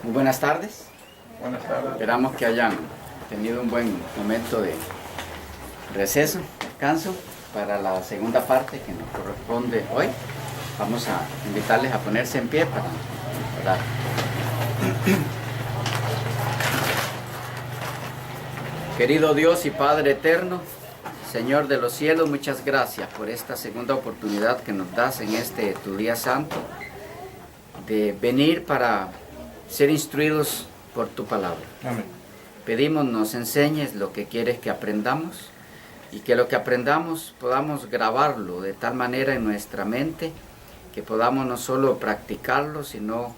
Muy buenas tardes. Buenas tardes. Esperamos que hayan tenido un buen momento de receso, descanso, para la segunda parte que nos corresponde hoy. Vamos a invitarles a ponerse en pie para orar. Querido Dios y Padre eterno, Señor de los cielos, muchas gracias por esta segunda oportunidad que nos das en este tu día santo, de venir para ser instruidos por tu palabra. Amén. Pedimos nos enseñes lo que quieres que aprendamos y que lo que aprendamos podamos grabarlo de tal manera en nuestra mente que podamos no solo practicarlo, sino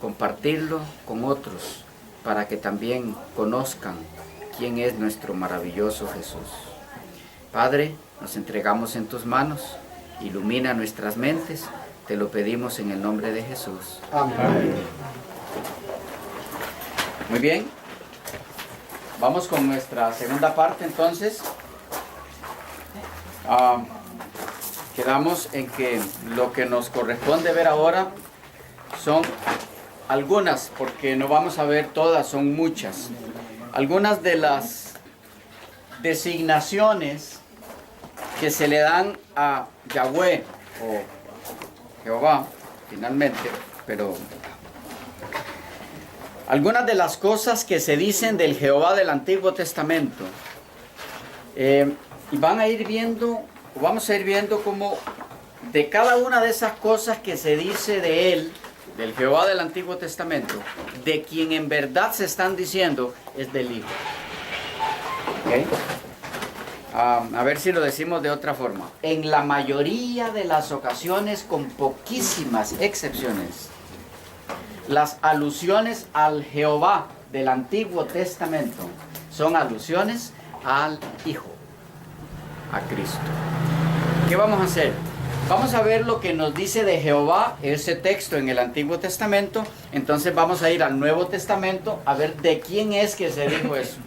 compartirlo con otros para que también conozcan quién es nuestro maravilloso Jesús. Padre, nos entregamos en tus manos, ilumina nuestras mentes, te lo pedimos en el nombre de Jesús. Amén. Muy bien, vamos con nuestra segunda parte entonces. Quedamos en que lo que nos corresponde ver ahora son algunas, porque no vamos a ver todas, son muchas. Algunas de las designaciones que se le dan a Yahweh o Jehová, finalmente, pero algunas de las cosas que se dicen del Jehová del Antiguo Testamento, y van a ir viendo, o vamos a ir viendo cómo de cada una de esas cosas que se dice de él, del Jehová del Antiguo Testamento, de quien en verdad se están diciendo es del Hijo. ¿Okay? A ver si lo decimos de otra forma. En la mayoría de las ocasiones, con poquísimas excepciones, las alusiones al Jehová del Antiguo Testamento son alusiones al Hijo, a Cristo. ¿Qué vamos a hacer? Vamos a ver lo que nos dice de Jehová ese texto en el Antiguo Testamento. Entonces vamos a ir al Nuevo Testamento a ver de quién es que se dijo eso.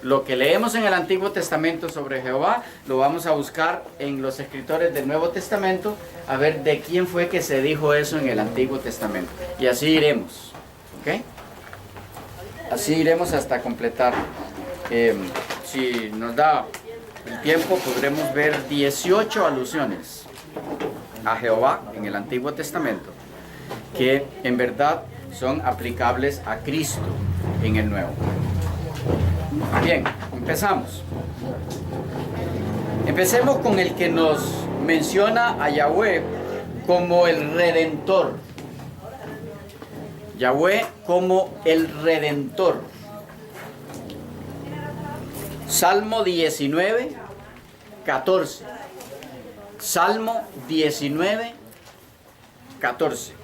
Lo que leemos en el Antiguo Testamento sobre Jehová, lo vamos a buscar en los escritores del Nuevo Testamento, a ver de quién fue que se dijo eso en el Antiguo Testamento. Y así iremos, ¿ok? Así iremos hasta completar. Si nos da el tiempo, podremos ver 18 alusiones a Jehová en el Antiguo Testamento, que en verdad son aplicables a Cristo en el Nuevo. Bien, empezamos. Empecemos con el que nos menciona a Yahweh como el Redentor. Yahweh como el Redentor. Salmo 19, 14. Salmo 19, 14.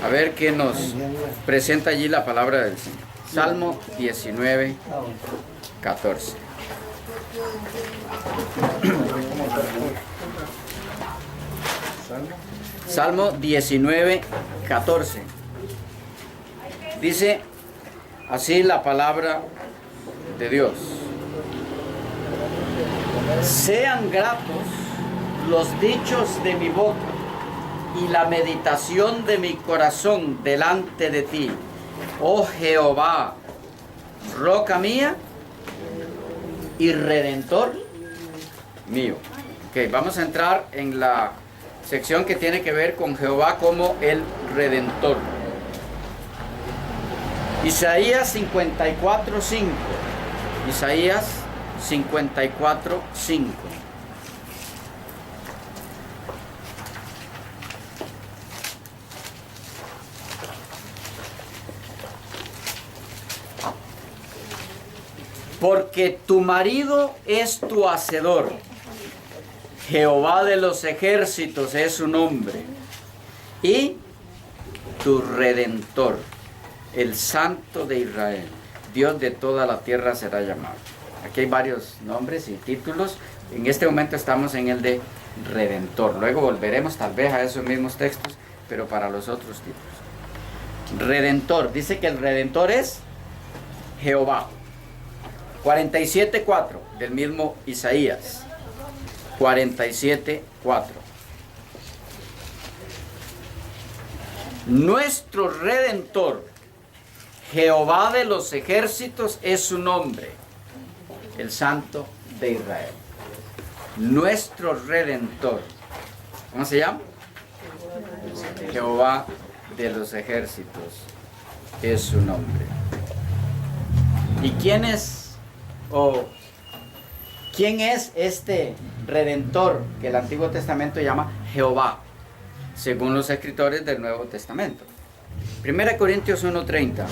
A ver qué nos presenta allí la palabra del Señor. Salmo 19, 14. Salmo 19, 14. Dice así la palabra de Dios. Sean gratos los dichos de mi boca y la meditación de mi corazón delante de ti, oh Jehová, roca mía y redentor mío. Ok, vamos a entrar en la sección que tiene que ver con Jehová como el Redentor. Isaías 54, 5. Isaías 54, 5. Porque tu marido es tu hacedor, Jehová de los ejércitos es su nombre, y tu redentor, el Santo de Israel, Dios de toda la tierra será llamado. Aquí hay varios nombres y títulos. En este momento estamos en el de Redentor. Luego volveremos tal vez a esos mismos textos, pero para los otros títulos. Redentor, dice que el Redentor es Jehová. 47:4 del mismo Isaías. 47:4. Nuestro Redentor, Jehová de los ejércitos, es su nombre, el Santo de Israel. Nuestro Redentor. ¿Cómo se llama? Jehová de los ejércitos es su nombre. ¿Y quién es este Redentor que el Antiguo Testamento llama Jehová, según los escritores del Nuevo Testamento? 1 Corintios 1:30,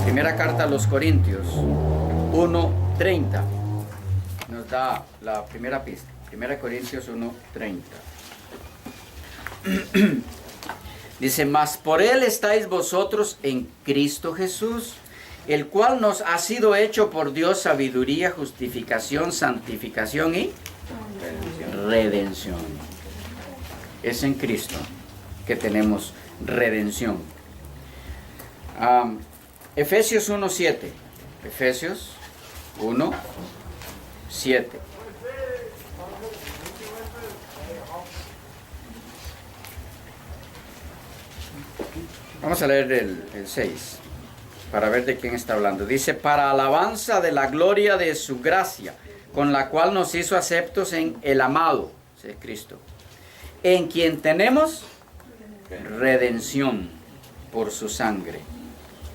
primera carta a los Corintios 1:30, nos da la primera pista. 1 Corintios 1:30. Dice, mas por él estáis vosotros en Cristo Jesús, el cual nos ha sido hecho por Dios sabiduría, justificación, santificación y redención. Es en Cristo que tenemos redención. Efesios 1:7. Efesios 1:7. Vamos a leer el 6 para ver de quién está hablando. Dice, para alabanza de la gloria de su gracia, con la cual nos hizo aceptos en el amado, es Cristo, en quien tenemos redención por su sangre,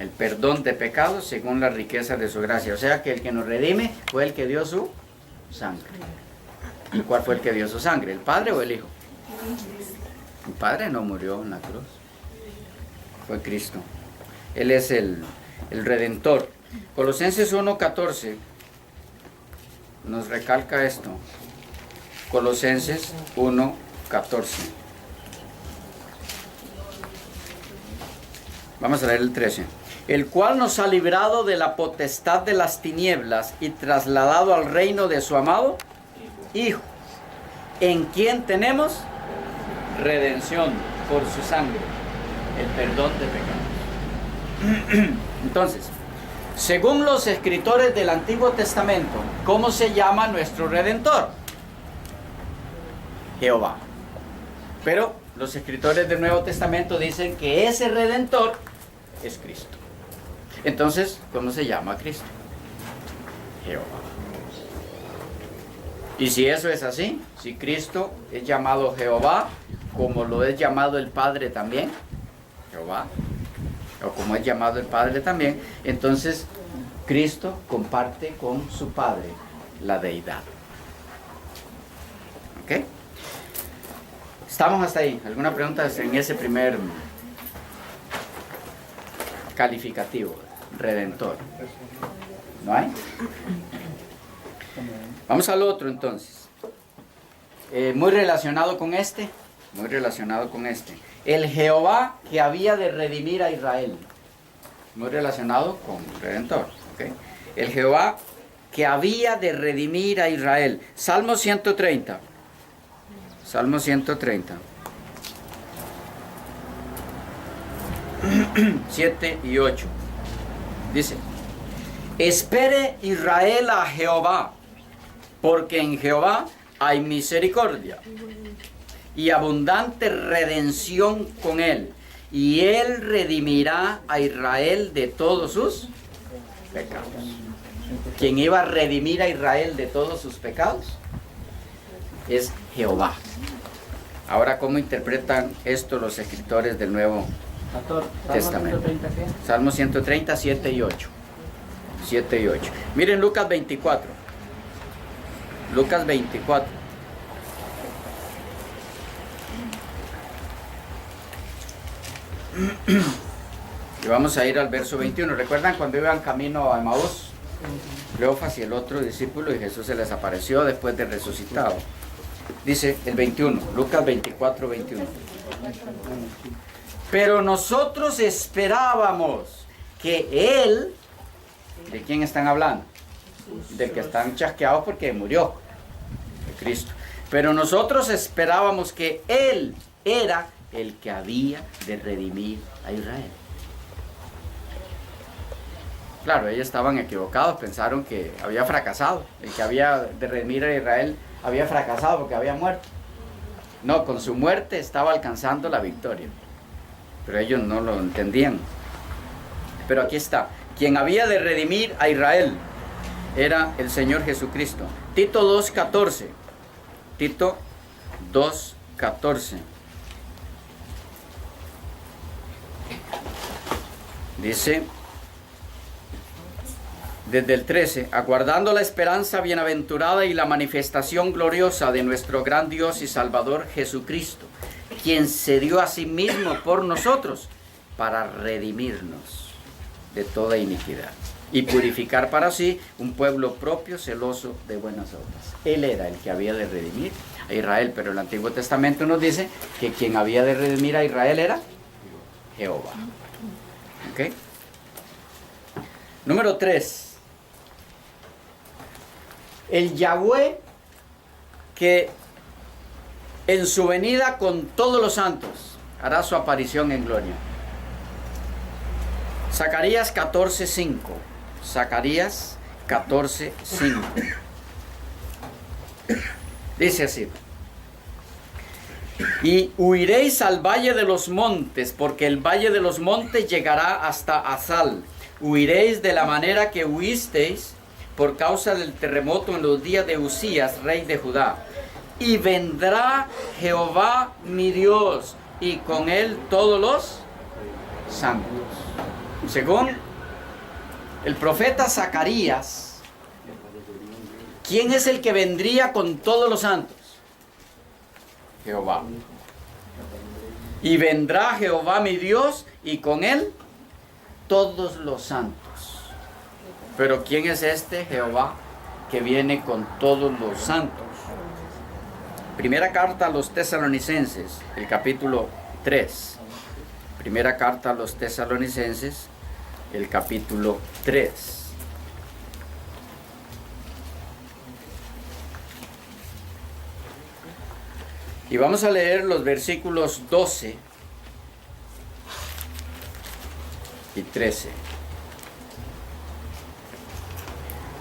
el perdón de pecados según la riqueza de su gracia. O sea que el que nos redime fue el que dio su sangre. ¿Y cuál fue el que dio su sangre? ¿El Padre o el Hijo? El Padre no murió en la cruz, fue Cristo. Él es el Redentor. Colosenses 1:14 nos recalca esto. Colosenses 1:14. Vamos a leer el 13. El cual nos ha librado de la potestad de las tinieblas y trasladado al reino de su amado Hijo, en quien tenemos redención por su sangre, el perdón de pecados. Entonces, según los escritores del Antiguo Testamento, ¿cómo se llama nuestro Redentor? Jehová. Pero los escritores del Nuevo Testamento dicen que ese Redentor es Cristo. Entonces, ¿cómo se llama Cristo? Jehová. Y si eso es así, si Cristo es llamado Jehová, como lo es llamado el Padre también, Jehová, o como es llamado el Padre también, entonces Cristo comparte con su Padre la deidad. ¿Ok? Estamos hasta ahí. ¿Alguna pregunta en ese primer calificativo? Redentor. ¿No hay? Vamos al otro entonces. Muy relacionado con este. Muy relacionado con este. El Jehová que había de redimir a Israel. Muy relacionado con Redentor. ¿Okay? El Jehová que había de redimir a Israel. Salmo 130. Salmo 130. 7 y 8. Dice, espere Israel a Jehová, porque en Jehová hay misericordia y abundante redención con él, y él redimirá a Israel de todos sus pecados. ¿Quién iba a redimir a Israel de todos sus pecados? Es Jehová. Ahora, ¿cómo interpretan esto los escritores del Nuevo Testamento? Salmo 130, 7 y 8. 7 y 8. Miren Lucas 24. Lucas 24. Y vamos a ir al verso 21. ¿Recuerdan cuando iban camino a Emaús? Cleofas y el otro discípulo, y Jesús se les apareció después de resucitado. Dice el 21, Lucas 24, 21. Pero nosotros esperábamos que Él, ¿de quién están hablando? Del que están chasqueados porque murió, de Cristo. Pero nosotros esperábamos que Él era el que había de redimir a Israel. Claro, ellos estaban equivocados, pensaron que había fracasado, el que había de redimir a Israel había fracasado porque había muerto. No, con su muerte estaba alcanzando la victoria. pero ellos no lo entendían. Pero aquí está, quien había de redimir a Israel era el Señor Jesucristo. Tito 2:14. Tito 2:14. Dice, desde el 13, aguardando la esperanza bienaventurada y la manifestación gloriosa de nuestro gran Dios y Salvador Jesucristo, quien se dio a sí mismo por nosotros para redimirnos de toda iniquidad y purificar para sí un pueblo propio celoso de buenas obras. Él era el que había de redimir a Israel, pero el Antiguo Testamento nos dice que quien había de redimir a Israel era Jehová. ¿Ok? Número 3. El Yahweh que en su venida con todos los santos hará su aparición en gloria. Zacarías 14:5. Zacarías 14:5. Dice así: y huiréis al valle de los montes, porque el valle de los montes llegará hasta Azal. Huiréis de la manera que huisteis por causa del terremoto en los días de Usías, rey de Judá. Y vendrá Jehová mi Dios, y con él todos los santos. Según el profeta Zacarías, ¿quién es el que vendría con todos los santos? Jehová. Y vendrá Jehová mi Dios, y con él todos los santos. Pero ¿quién es este Jehová que viene con todos los santos? Primera carta a los Tesalonicenses, el capítulo 3. Primera carta a los Tesalonicenses, el capítulo 3. Y vamos a leer los versículos 12 y 13.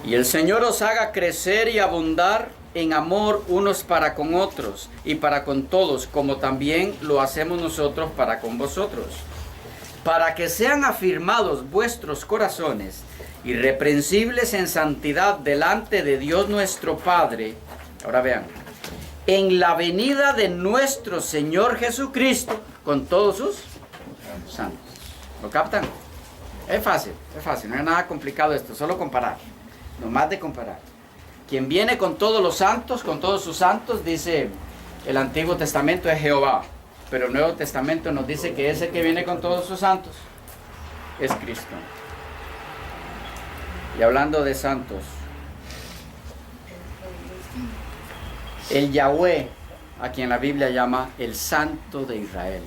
Y el Señor os haga crecer y abundar en amor unos para con otros y para con todos, como también lo hacemos nosotros para con vosotros, para que sean afirmados vuestros corazones, irreprensibles en santidad delante de Dios nuestro Padre. Ahora vean, en la venida de nuestro Señor Jesucristo con todos sus santos. ¿Lo captan? Es fácil, no es nada complicado esto, solo comparar. No más de comparar. Quien viene con todos los santos, con todos sus santos, dice el Antiguo Testamento, es Jehová. Pero el Nuevo Testamento nos dice que ese que viene con todos sus santos es Cristo. Y hablando de santos, el Yahweh, a quien la Biblia llama el Santo de Israel.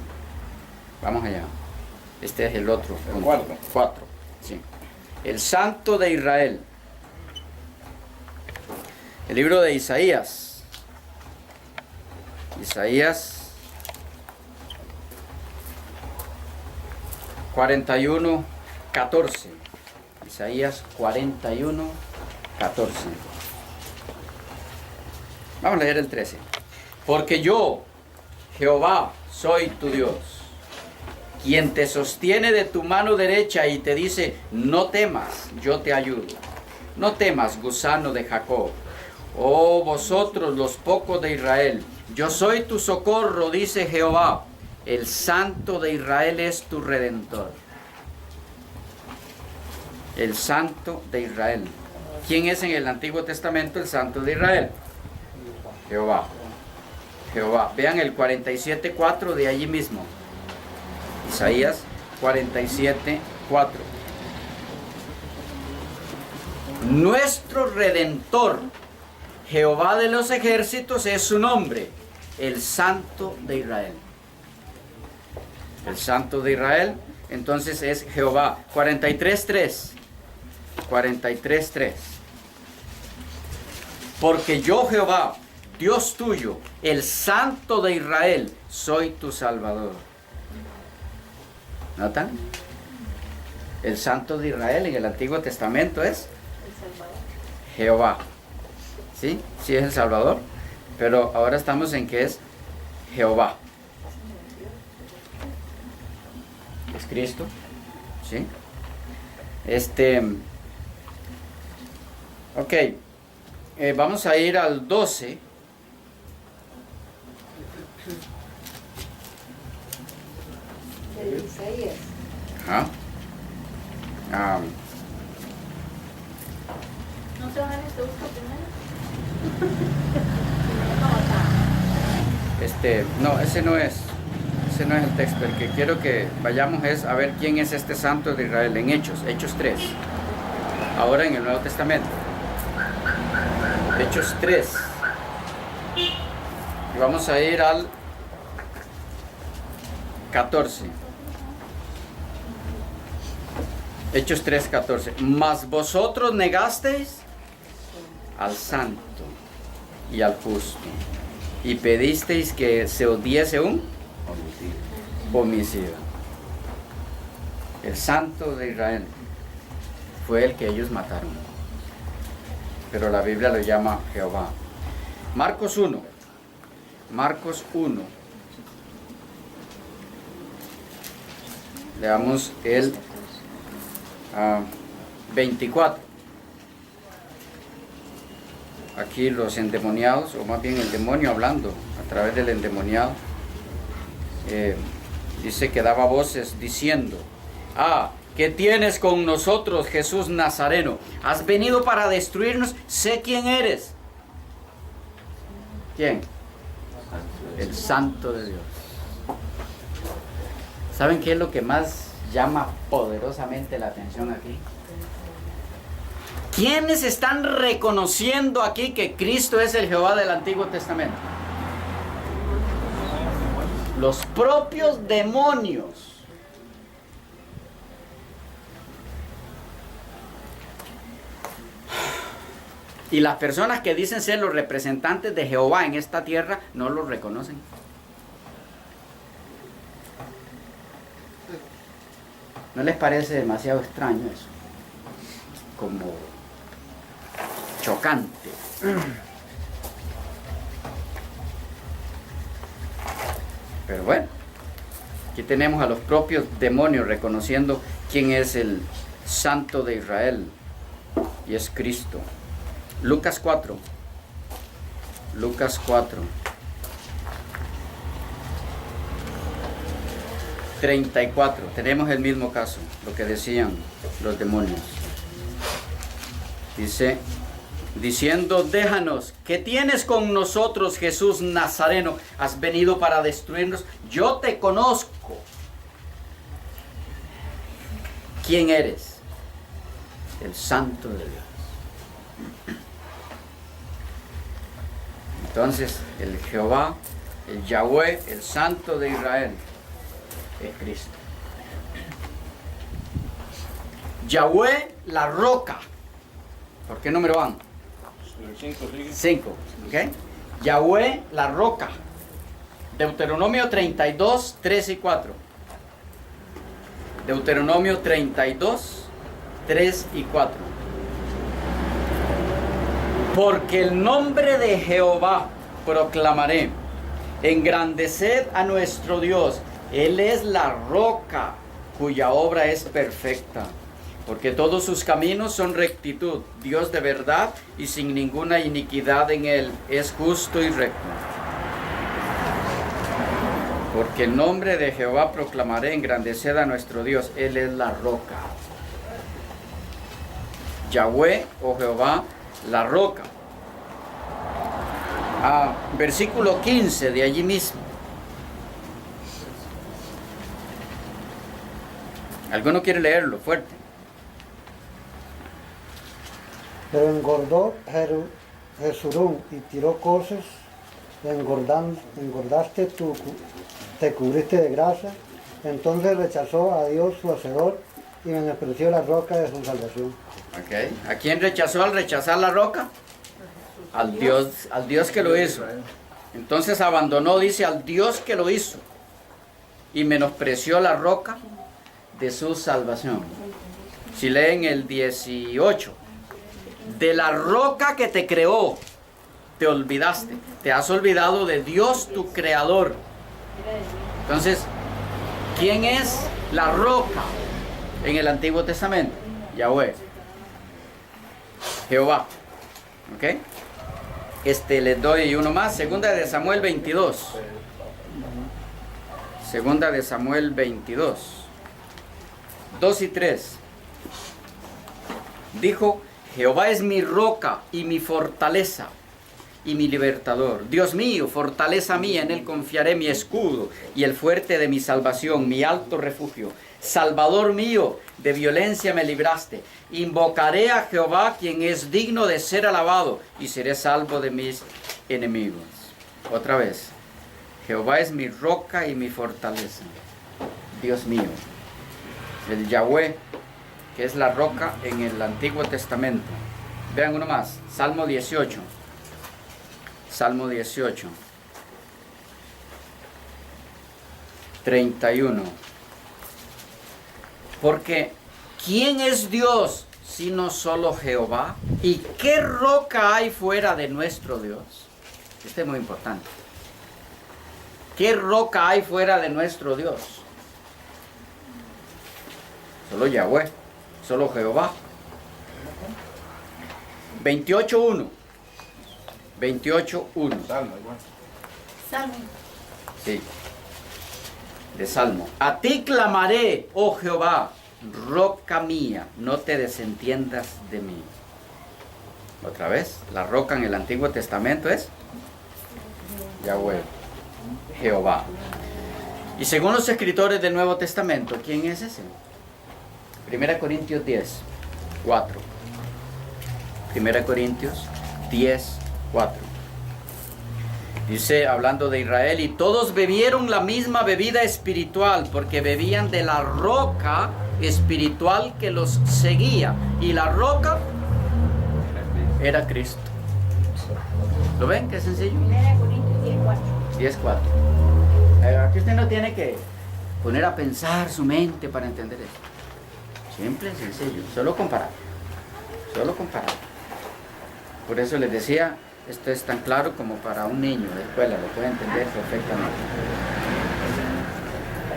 Vamos allá. Este es el otro. El cuatro. Sí. El Santo de Israel. El libro de Isaías. Isaías 41:14. Isaías 41:14. Vamos a leer el 13. Porque yo, Jehová, soy tu Dios, quien te sostiene de tu mano derecha y te dice, no temas, yo te ayudo. No temas, gusano de Jacob. Oh vosotros los pocos de Israel, yo soy tu socorro, dice Jehová, el Santo de Israel es tu Redentor. El Santo de Israel. ¿Quién es en el Antiguo Testamento el Santo de Israel? Jehová. Jehová. Vean el 47:4 de allí mismo. Isaías 47:4. Nuestro Redentor, Jehová de los ejércitos, es su nombre, el Santo de Israel. El Santo de Israel, entonces es Jehová. 43:3. 43:3. Porque yo, Jehová, Dios tuyo, el Santo de Israel, soy tu Salvador. ¿Notan? El Santo de Israel en el Antiguo Testamento es Jehová. ¿Sí? Sí es el Salvador, pero ahora estamos en que es Jehová. Es Cristo. ¿Sí? Ok. Vamos a ir al 12. De Isaías. Ajá. No sé dónde se busca primero. No, ese no es. Ese no es el texto. El que quiero que vayamos es a ver quién es este santo de Israel en Hechos 3. Ahora en el Nuevo Testamento. Hechos 3. Y vamos a ir al 14. Hechos 3, 14. Mas vosotros negasteis al santo y al justo, y pedisteis que se os diese un homicida. El santo de Israel fue el que ellos mataron, pero la Biblia lo llama Jehová. Marcos 1. Marcos 1. Leamos el 24. Aquí los endemoniados, o más bien el demonio hablando a través del endemoniado, dice que daba voces diciendo: ¿qué tienes con nosotros, Jesús Nazareno? ¿Has venido para destruirnos? Sé quién eres. ¿Quién? El Santo de Dios. ¿Saben qué es lo que más llama poderosamente la atención aquí? ¿Quiénes están reconociendo aquí que Cristo es el Jehová del Antiguo Testamento? Los propios demonios. Y las personas que dicen ser los representantes de Jehová en esta tierra no los reconocen. ¿No les parece demasiado extraño eso? Como chocante. Pero bueno, aquí tenemos a los propios demonios reconociendo quién es el Santo de Israel, y es Cristo. Lucas 4. Lucas 4. 34. Tenemos el mismo caso, lo que decían los demonios. Dice, diciendo: déjanos, ¿qué tienes con nosotros, Jesús Nazareno? ¿Has venido para destruirnos? Yo te conozco. ¿Quién eres? El Santo de Dios. Entonces, el Jehová, el Yahweh, el Santo de Israel, es Cristo. Yahweh, la roca. ¿Por qué número van? 5. ¿Ok? Yahweh, la roca. Deuteronomio 32, 3 y 4. Deuteronomio 32, 3 y 4. Porque el nombre de Jehová proclamaré. Engrandeced a nuestro Dios. Él es la roca cuya obra es perfecta. Porque todos sus caminos son rectitud. Dios de verdad y sin ninguna iniquidad en él. Es justo y recto. Porque el nombre de Jehová proclamaré, engrandeced a nuestro Dios. Él es la roca. Yahweh o Jehová, la roca. Versículo 15 de allí mismo. ¿Alguno quiere leerlo fuerte? Pero engordó Jesurún y tiró coces, engordaste tú, te cubriste de grasa. Entonces rechazó a Dios su hacedor y menospreció la roca de su salvación. Okay. ¿A quién rechazó al rechazar la roca? Al Dios que lo hizo. Entonces abandonó, dice, al Dios que lo hizo y menospreció la roca de su salvación. Si leen el 18, de la roca que te creó, te olvidaste, te has olvidado de Dios tu creador. Entonces, ¿Quién es la roca en el Antiguo Testamento? Yahweh. Jehová. ¿Ok? Les doy uno más. Segunda de Samuel 22. Segunda de Samuel 22. 2 y 3. Dijo: Jehová es mi roca y mi fortaleza y mi libertador. Dios mío, fortaleza mía, en él confiaré, mi escudo y el fuerte de mi salvación, mi alto refugio. Salvador mío, de violencia me libraste. Invocaré a Jehová, quien es digno de ser alabado, y seré salvo de mis enemigos. Otra vez. Jehová es mi roca y mi fortaleza. Dios mío. El Yahweh, que es la roca en el Antiguo Testamento. Vean uno más. Salmo 18. Salmo 18. 31. Porque ¿quién es Dios sino solo Jehová? ¿Y qué roca hay fuera de nuestro Dios? Este es muy importante. ¿Qué roca hay fuera de nuestro Dios? Solo Yahweh, solo Jehová. 28.1. 28.1. Salmo. Sí. De Salmo. A ti clamaré, oh Jehová, roca mía, no te desentiendas de mí. Otra vez, la roca en el Antiguo Testamento es Yahweh, Jehová. Y según los escritores del Nuevo Testamento, ¿quién es ese? 1 Corintios 10, 4. 1 Corintios 10, 4. Dice, hablando de Israel, y todos bebieron la misma bebida espiritual, porque bebían de la roca espiritual que los seguía. Y la roca era Cristo. ¿Lo ven? Qué sencillo. 1 Corintios 10:4. 10:4. Aquí usted no tiene que poner a pensar su mente para entender esto. Simple, sencillo. Solo comparar. Solo comparar. Por eso les decía, esto es tan claro como para un niño de escuela, lo puede entender perfectamente.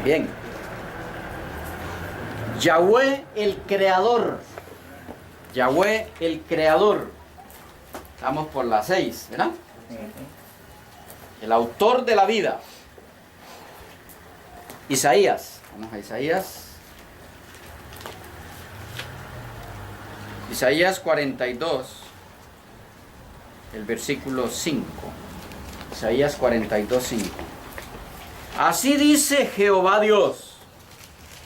Bien. Yahweh el creador. Yahweh el creador. Estamos por las 6, ¿verdad? El autor de la vida. Isaías. Vamos a Isaías. Isaías 42. El versículo 5. Isaías 42, 5. Así dice Jehová Dios,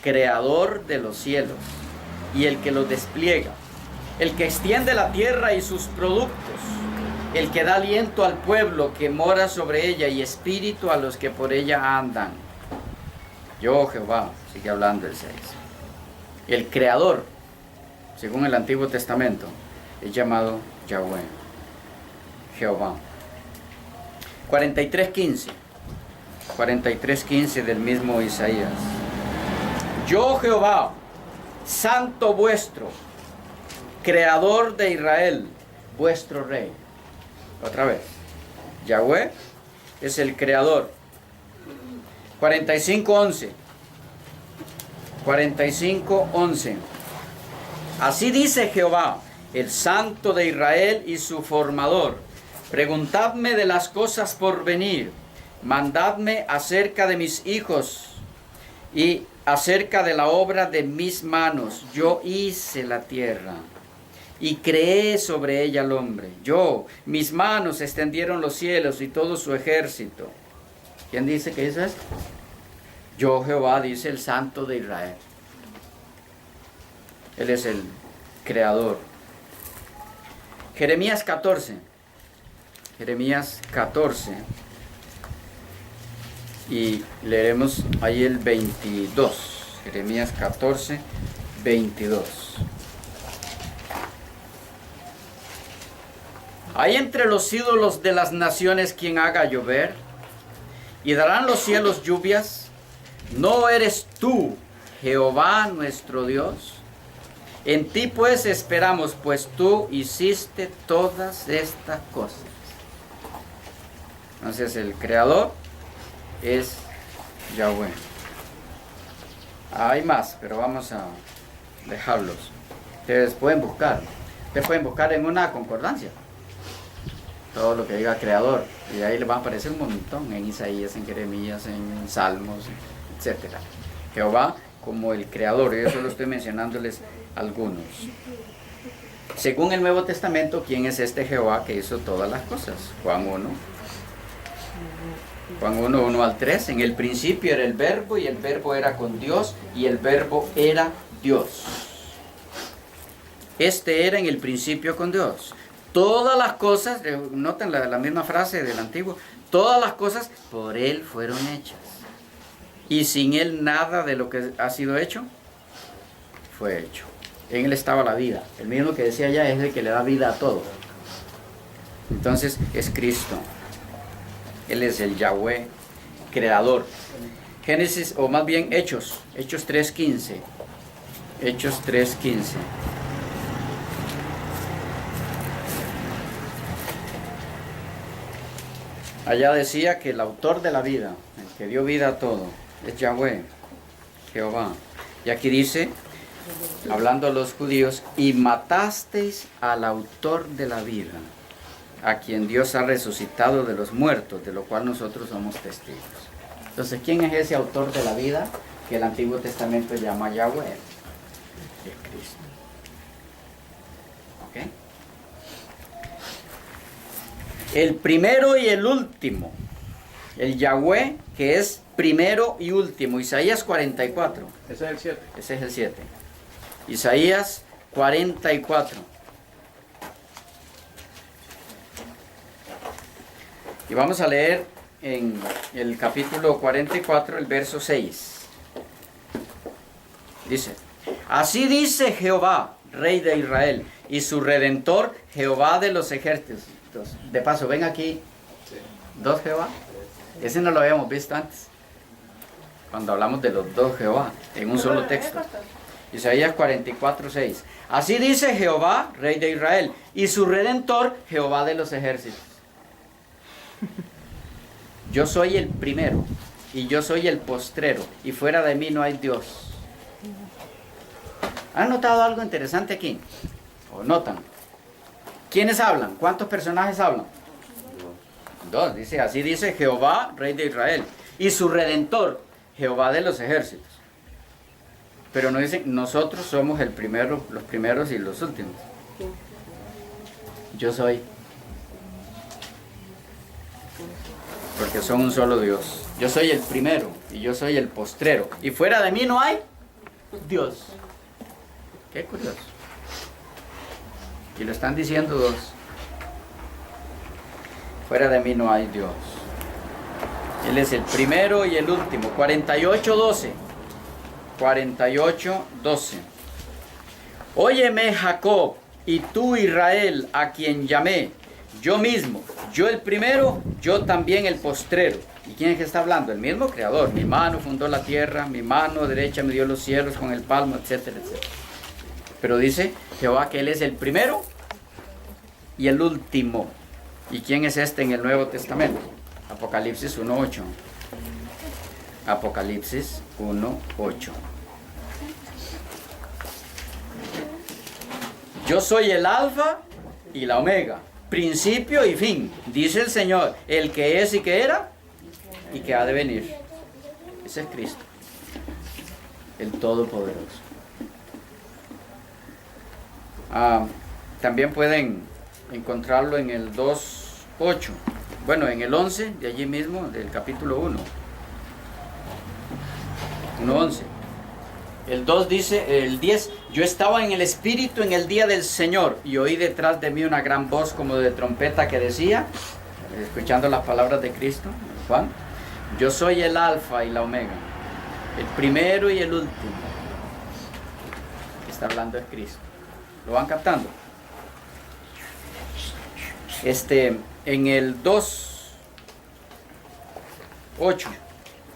creador de los cielos, y el que los despliega, el que extiende la tierra y sus productos, el que da aliento al pueblo que mora sobre ella y espíritu a los que por ella andan. Yo, Jehová, sigue hablando el 6. El creador, según el Antiguo Testamento, es llamado Yahweh. Jehová. 43:15. 43:15 del mismo Isaías. Yo, Jehová, santo vuestro, creador de Israel, vuestro rey. Otra vez. Yahweh es el creador. 45:11. 45:11. Así dice Jehová, el santo de Israel y su formador. Preguntadme de las cosas por venir, mandadme acerca de mis hijos y acerca de la obra de mis manos. Yo hice la tierra y creé sobre ella al hombre. Yo, mis manos extendieron los cielos y todo su ejército. ¿Quién dice que hizo esto? Yo, Jehová, dice el santo de Israel. Él es el creador. Jeremías 14. Jeremías 14 y leeremos ahí el 22. Jeremías 14, 22. Hay entre los ídolos de las naciones quien haga llover, y darán los cielos lluvias. ¿No eres tú, Jehová nuestro Dios? En ti pues esperamos, pues tú hiciste todas estas cosas. Entonces el creador es Yahweh. Hay más, pero vamos a dejarlos. Ustedes pueden buscar. Ustedes pueden buscar en una concordancia todo lo que diga creador. Y ahí les va a aparecer un montón en Isaías, en Jeremías, en Salmos, etc. Jehová como el creador. Yo solo estoy mencionándoles algunos. Según el Nuevo Testamento, ¿quién es este Jehová que hizo todas las cosas? Juan 1. Juan 1, 1 al 3. En el principio era el verbo y el verbo era con Dios y el verbo era Dios. Este era en el principio con Dios. Todas las cosas, noten la misma frase del antiguo, todas las cosas por Él fueron hechas. Y sin Él nada de lo que ha sido hecho, fue hecho. En Él estaba la vida. El mismo que decía ya es el que le da vida a todo. Entonces es Cristo. Él es el Yahweh, creador. Génesis, o más bien Hechos 3.15. Hechos 3.15. Allá decía que el autor de la vida, el que dio vida a todo, es Yahweh, Jehová. Y aquí dice, hablando a los judíos, y matasteis al autor de la vida, a quien Dios ha resucitado de los muertos, de lo cual nosotros somos testigos. Entonces, ¿quién es ese autor de la vida que el Antiguo Testamento llama Yahweh? Es Cristo. ¿Ok? El primero y el último. El Yahweh que es primero y último. Isaías 44. Ese es el 7. Ese es el 7. Isaías 44. Y vamos a leer en el capítulo 44, el verso 6. Dice, así dice Jehová, Rey de Israel, y su Redentor, Jehová de los ejércitos. De paso, ven aquí, dos Jehová. Ese no lo habíamos visto antes, cuando hablamos de los dos Jehová, en un solo texto. Isaías 44, 6. Así dice Jehová, Rey de Israel, y su Redentor, Jehová de los ejércitos. Yo soy el primero, y yo soy el postrero, y fuera de mí no hay Dios. ¿Han notado algo interesante aquí? ¿O notan? ¿Quiénes hablan? ¿Cuántos personajes hablan? Dos. Dice, así dice Jehová, Rey de Israel, y su Redentor, Jehová de los ejércitos. Pero no dicen, nosotros somos el primero, los primeros y los últimos. Yo soy. Porque son un solo Dios. Yo soy el primero y yo soy el postrero. Y fuera de mí no hay Dios. Qué curioso. Y lo están diciendo dos. Fuera de mí no hay Dios. Él es el primero y el último. 48:12. 48:12. Óyeme, Jacob, y tú, Israel, a quien llamé, yo mismo, yo el primero, yo también el postrero. ¿Y quién es que está hablando? El mismo creador. Mi mano fundó la tierra, mi mano derecha me dio los cielos con el palmo, etcétera, etcétera. Pero dice Jehová que Él es el primero y el último. ¿Y quién es este en el Nuevo Testamento? Apocalipsis 1:8. Apocalipsis 1:8. Yo soy el alfa y la omega, principio y fin, dice el Señor, el que es y que era y que ha de venir. Ese es Cristo, el Todopoderoso. También pueden encontrarlo en el 2:8. Bueno, en el 11, de allí mismo, del capítulo 1. 1:11. El 2 dice, el 10, yo estaba en el Espíritu en el día del Señor y oí detrás de mí una gran voz como de trompeta que decía, escuchando las palabras de Cristo, Juan, yo soy el alfa y la omega, el primero y el último. Está hablando es Cristo. ¿Lo van captando? En el 2:8.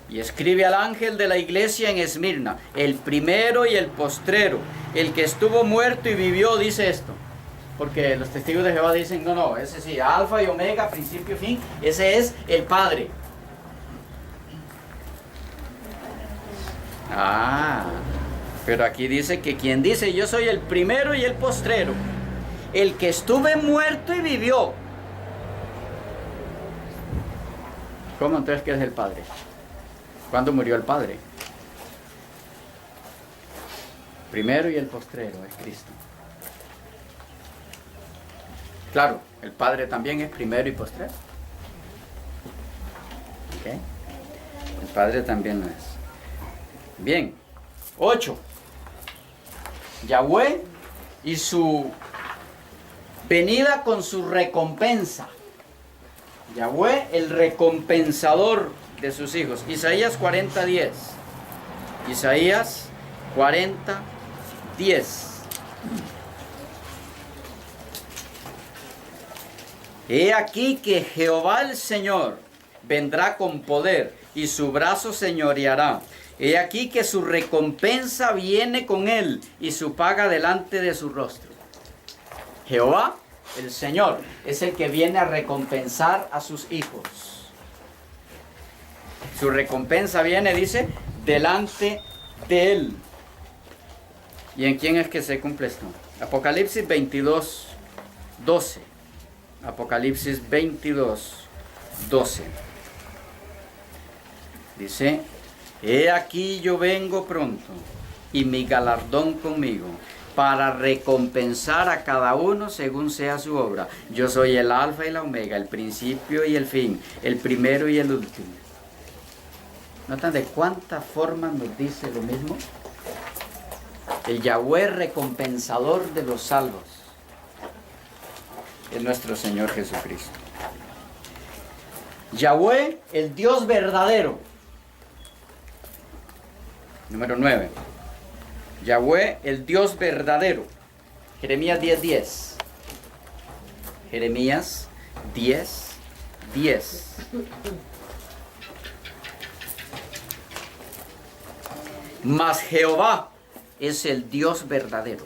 Y escribe al ángel de la iglesia en Esmirna, el primero y el postrero, el que estuvo muerto y vivió, dice esto. Porque los testigos de Jehová dicen, no, ese sí, alfa y omega, principio y fin, ese es el Padre. Ah, pero aquí dice que quien dice yo soy el primero y el postrero, el que estuve muerto y vivió. ¿Cómo entonces que es el Padre? ¿Cuándo murió el Padre? Primero y el postrero es Cristo. Claro, el Padre también es primero y postrero. ¿Ok? El Padre también lo es. Bien. 8. Yahweh y su venida con su recompensa. Yahweh, el recompensador de sus hijos. Isaías 40:10. Isaías 40:10. He aquí que Jehová el Señor vendrá con poder y su brazo señoreará. He aquí que su recompensa viene con él y su paga delante de su rostro. Jehová, el Señor, es el que viene a recompensar a sus hijos. Su recompensa viene, dice, delante de él. ¿Y en quién es que se cumple esto? Apocalipsis 22:12. Apocalipsis 22:12. Dice, he aquí yo vengo pronto y mi galardón conmigo para recompensar a cada uno según sea su obra. Yo soy el alfa y la omega, el principio y el fin, el primero y el último. ¿Notan de cuántas formas nos dice lo mismo? El Yahweh recompensador de los salvos es nuestro Señor Jesucristo. Yahweh, el Dios verdadero. Número 9. Yahweh, el Dios verdadero. Jeremías 10:10. Jeremías 10:10. Mas Jehová es el Dios verdadero.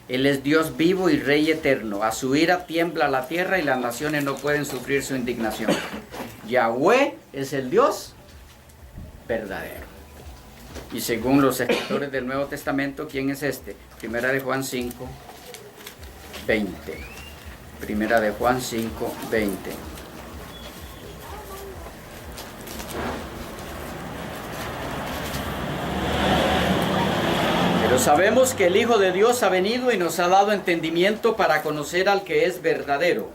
Él es Dios vivo y Rey eterno. A su ira tiembla la tierra y las naciones no pueden sufrir su indignación. Yahweh es el Dios verdadero. Y según los escritores del Nuevo Testamento, ¿quién es este? Primera de Juan 5:20. Primera de Juan 5:20. Pero sabemos que el Hijo de Dios ha venido y nos ha dado entendimiento para conocer al que es verdadero.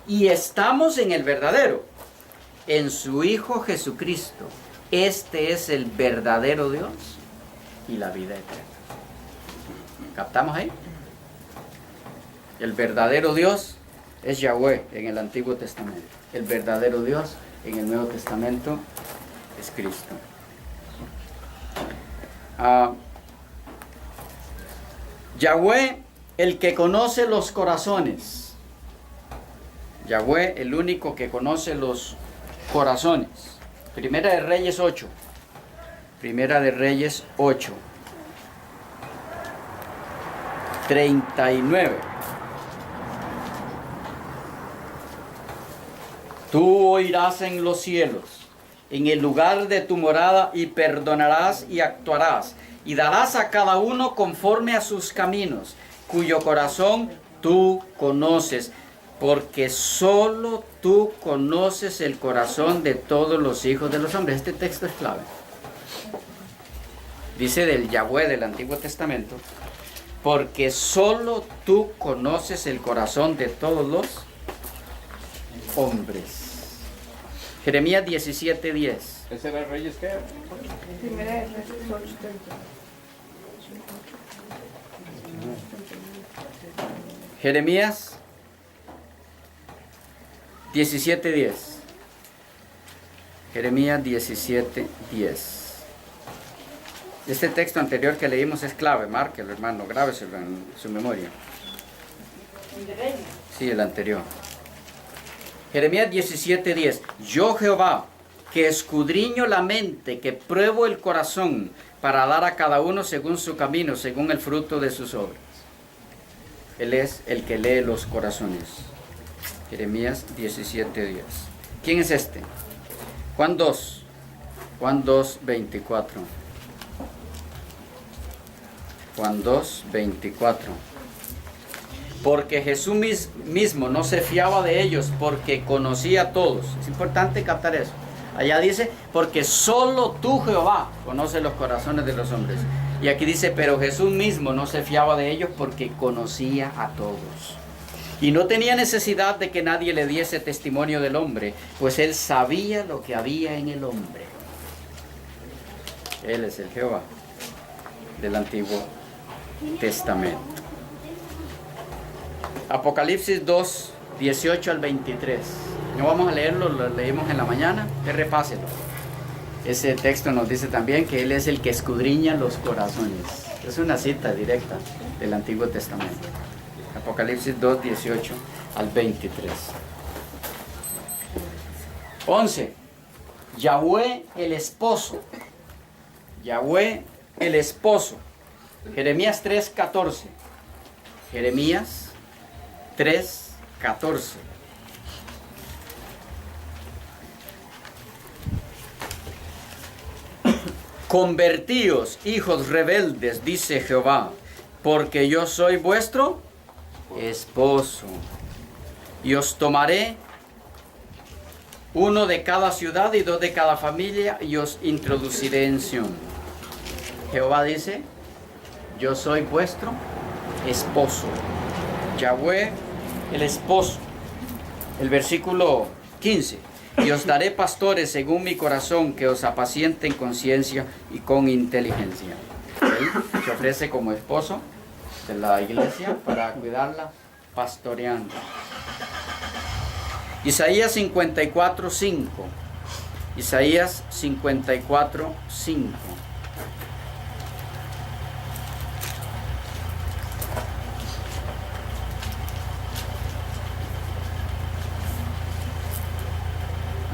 Y estamos en el verdadero, en su Hijo Jesucristo. Este es el verdadero Dios y la vida eterna. ¿Captamos ahí? El verdadero Dios es Yahweh en el Antiguo Testamento. El verdadero Dios en el Nuevo Testamento es Cristo. Yahweh, el que conoce los corazones. Yahweh, el único que conoce los corazones. Primera de Reyes 8. Primera de Reyes 8. 39. Tú oirás en los cielos, en el lugar de tu morada, y perdonarás y actuarás, y darás a cada uno conforme a sus caminos, cuyo corazón tú conoces, porque solo tú conoces el corazón de todos los hijos de los hombres. Este texto es clave. Dice del Yahweh del Antiguo Testamento, porque solo tú conoces el corazón de todos los hombres. Jeremías 17:10. ¿Ese era Reyes qué? Primera de Reyes 8. Jeremías 17:10. Jeremías 17:10. Este texto anterior que leímos es clave, márquelo, hermano, grábeselo en su memoria. ¿El de Reyes? Sí, el anterior. Jeremías 17:10. Yo, Jehová, que escudriño la mente, que pruebo el corazón, para dar a cada uno según su camino, según el fruto de sus obras. Él es el que lee los corazones. Jeremías 17:10. ¿Quién es este? Juan 2. Juan 2:24. Juan 2, 24. Porque Jesús mismo no se fiaba de ellos porque conocía a todos. Es importante captar eso. Allá dice, porque solo tú, Jehová, conoces los corazones de los hombres. Y aquí dice, pero Jesús mismo no se fiaba de ellos porque conocía a todos. Y no tenía necesidad de que nadie le diese testimonio del hombre, pues él sabía lo que había en el hombre. Él es el Jehová del Antiguo Testamento. Apocalipsis 2, 18 al 23. No vamos a leerlo, lo leímos en la mañana, repáselo. Ese texto nos dice también que Él es el que escudriña los corazones. Es una cita directa del Antiguo Testamento. Apocalipsis 2, 18 al 23. 11. Yahweh el esposo. Yahweh el esposo. Jeremías 3, 14. Jeremías 3, 14. Convertíos, hijos rebeldes, dice Jehová, porque yo soy vuestro esposo. Y os tomaré uno de cada ciudad y dos de cada familia, y os introduciré en Sión. Jehová dice, yo soy vuestro esposo. Yahweh, el esposo. El versículo 15. Y os daré pastores según mi corazón, que os apacienten con ciencia y con inteligencia. Él se ofrece como esposo de la iglesia para cuidarla, pastoreando. Isaías 54, 5. Isaías 54, 5.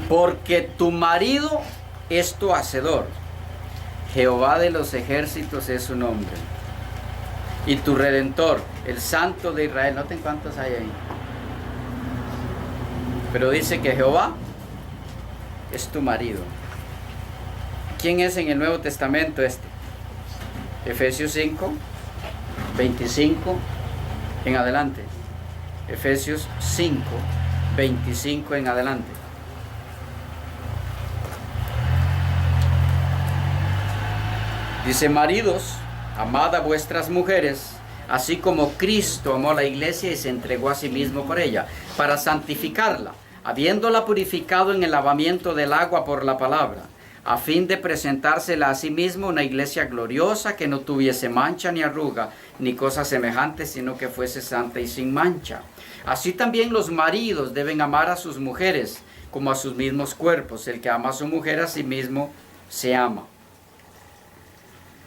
Porque tu marido es tu hacedor, Jehová de los ejércitos es su nombre, y tu redentor, el Santo de Israel. Noten cuántos hay ahí. Pero dice que Jehová es tu marido. ¿Quién es en el Nuevo Testamento este? Efesios 5, 25 en adelante. Efesios 5, 25 en adelante. Dice, maridos, amad a vuestras mujeres, así como Cristo amó a la iglesia y se entregó a sí mismo por ella, para santificarla, habiéndola purificado en el lavamiento del agua por la palabra, a fin de presentársela a sí mismo una iglesia gloriosa, que no tuviese mancha ni arruga, ni cosa semejante, sino que fuese santa y sin mancha. Así también los maridos deben amar a sus mujeres, como a sus mismos cuerpos. El que ama a su mujer, a sí mismo se ama.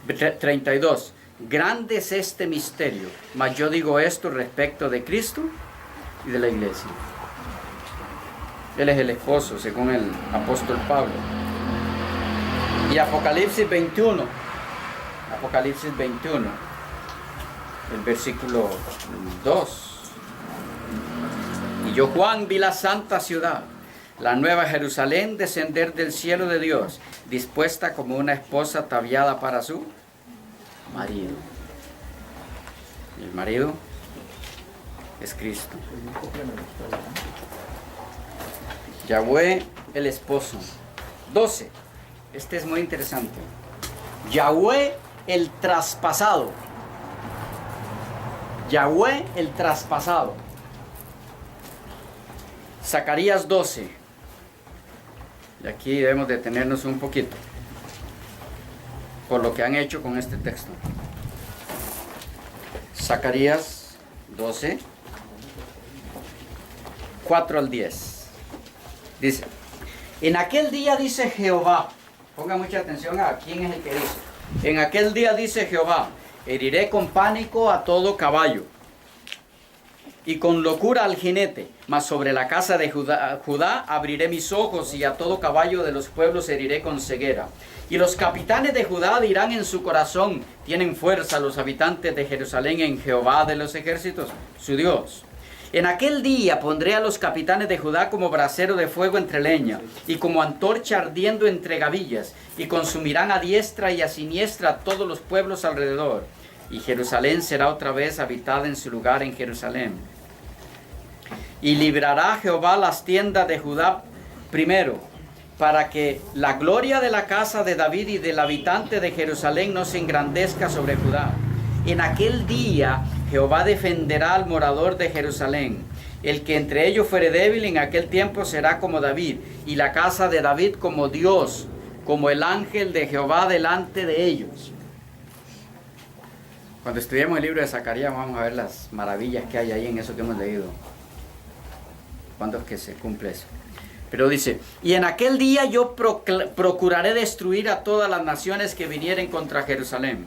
32. Grande es este misterio, mas yo digo esto respecto de Cristo y de la iglesia. Él es el esposo, según el apóstol Pablo. Y Apocalipsis 21. Apocalipsis 21. El versículo 2. Y yo, Juan, vi la santa ciudad, la nueva Jerusalén, descender del cielo de Dios, dispuesta como una esposa ataviada para su marido. Y el marido es Cristo. Yahweh, el esposo. 12. Este es muy interesante. Yahweh, el traspasado. Yahweh, el traspasado. Zacarías 12. Y aquí debemos detenernos un poquito por lo que han hecho con este texto. Zacarías 12, 4 al 10. Dice, en aquel día dice Jehová, ponga mucha atención a quién es el que dice. En aquel día dice Jehová, heriré con pánico a todo caballo y con locura al jinete, mas sobre la casa de Judá abriré mis ojos, y a todo caballo de los pueblos heriré con ceguera. Y los capitanes de Judá dirán en su corazón, tienen fuerza los habitantes de Jerusalén en Jehová de los ejércitos, su Dios. En aquel día pondré a los capitanes de Judá como brasero de fuego entre leña, y como antorcha ardiendo entre gavillas, y consumirán a diestra y a siniestra a todos los pueblos alrededor. y Jerusalén será otra vez habitada en su lugar en Jerusalén. Y librará Jehová las tiendas de Judá primero, para que la gloria de la casa de David y del habitante de Jerusalén no se engrandezca sobre Judá. En aquel día Jehová defenderá al morador de Jerusalén. El que entre ellos fuere débil en aquel tiempo será como David, y la casa de David como Dios, como el ángel de Jehová delante de ellos. Cuando estudiemos el libro de Zacarías vamos a ver las maravillas que hay ahí en eso que hemos leído. ¿Cuándo es que se cumple eso? Pero dice, y en aquel día yo procuraré destruir a todas las naciones que vinieren contra Jerusalén,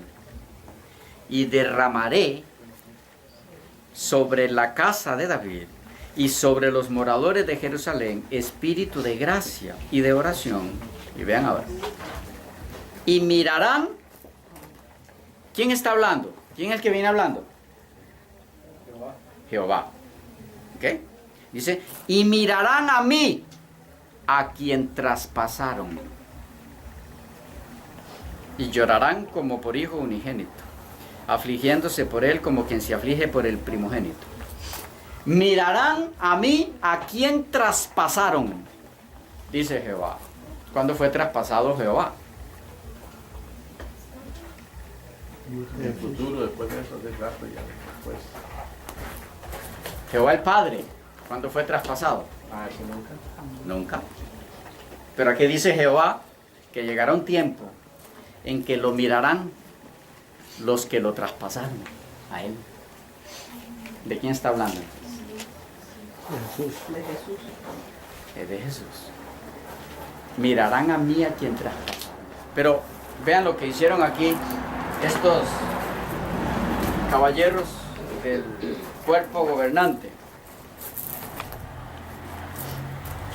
y derramaré sobre la casa de David y sobre los moradores de Jerusalén espíritu de gracia y de oración. Y vean ahora. Y mirarán. ¿Quién está hablando? ¿Quién es el que viene hablando? Jehová. ¿Ok? Dice, y mirarán a mí, a quien traspasaron. Y llorarán como por hijo unigénito, afligiéndose por él como quien se aflige por el primogénito. Mirarán a mí, a quien traspasaron, dice Jehová. ¿Cuándo fue traspasado Jehová? En el futuro, después de esos desgastes, ya después. Jehová el Padre, ¿cuándo fue traspasado? Ah, eso nunca. Nunca. Pero aquí dice Jehová que llegará un tiempo en que lo mirarán los que lo traspasaron a él. ¿De quién está hablando? Jesús. Es de Jesús. Mirarán a mí a quien traspasó. Pero vean lo que hicieron aquí estos caballeros del cuerpo gobernante.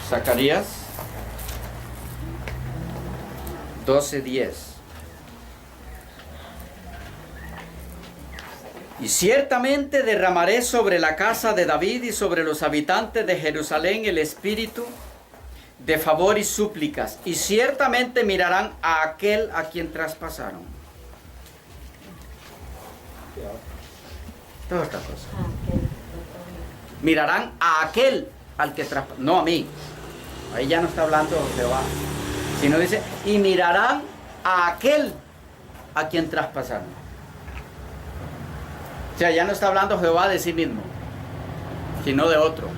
Zacarías 12:10. Y ciertamente derramaré sobre la casa de David y sobre los habitantes de Jerusalén el espíritu de favor y súplicas, y ciertamente mirarán a aquel a quien traspasaron. Toda esta cosa. Mirarán a aquel al que traspasaron, no a mí. Ahí ya no está hablando Jehová, sino dice, y mirarán a aquel a quien traspasaron. O sea, ya no está hablando Jehová de sí mismo, sino de otro.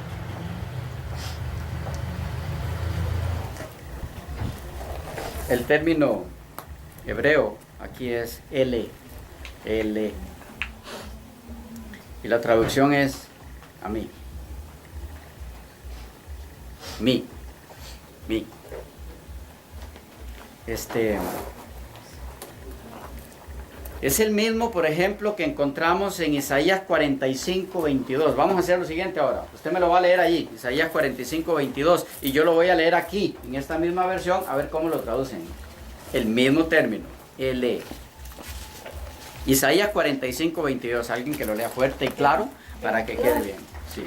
El término hebreo aquí es L. Y la traducción es a mí. Mi. Es el mismo, por ejemplo, que encontramos en Isaías 45:22. Vamos a hacer lo siguiente ahora. Usted me lo va a leer allí, Isaías 45:22. Y yo lo voy a leer aquí, en esta misma versión, a ver cómo lo traducen. El mismo término, L. Isaías 45:22. Alguien que lo lea fuerte y claro para que quede bien. Sí.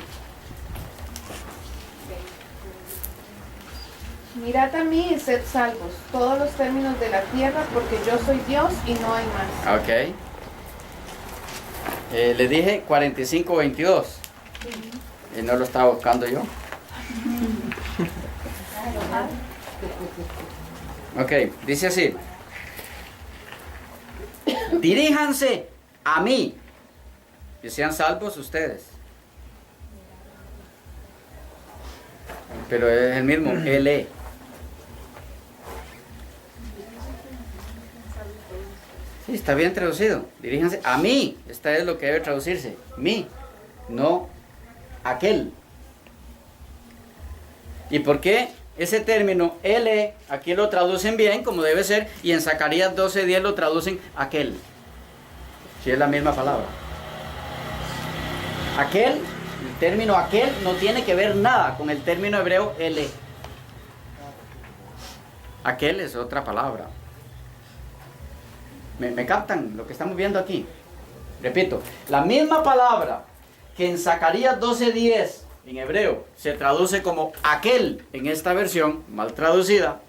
Mirad a mí y sed salvos, todos los términos de la tierra, porque yo soy Dios y no hay más. Ok. Le dije 45:22. Y no lo estaba buscando yo. Ok, dice así. Diríjanse a mí y sean salvos ustedes. Pero es el mismo, L. Sí, está bien traducido. Diríjanse a mí. Esta es lo que debe traducirse. Mí, no aquel. ¿Y por qué ese término L aquí lo traducen bien como debe ser y en Zacarías 12:10 lo traducen aquel? Si es la misma palabra. Aquel, el término aquel no tiene que ver nada con el término hebreo L. Aquel es otra palabra. ¿Me captan lo que estamos viendo aquí? Repito, la misma palabra que en Zacarías 12:10 en hebreo se traduce como aquel en esta versión, mal traducida,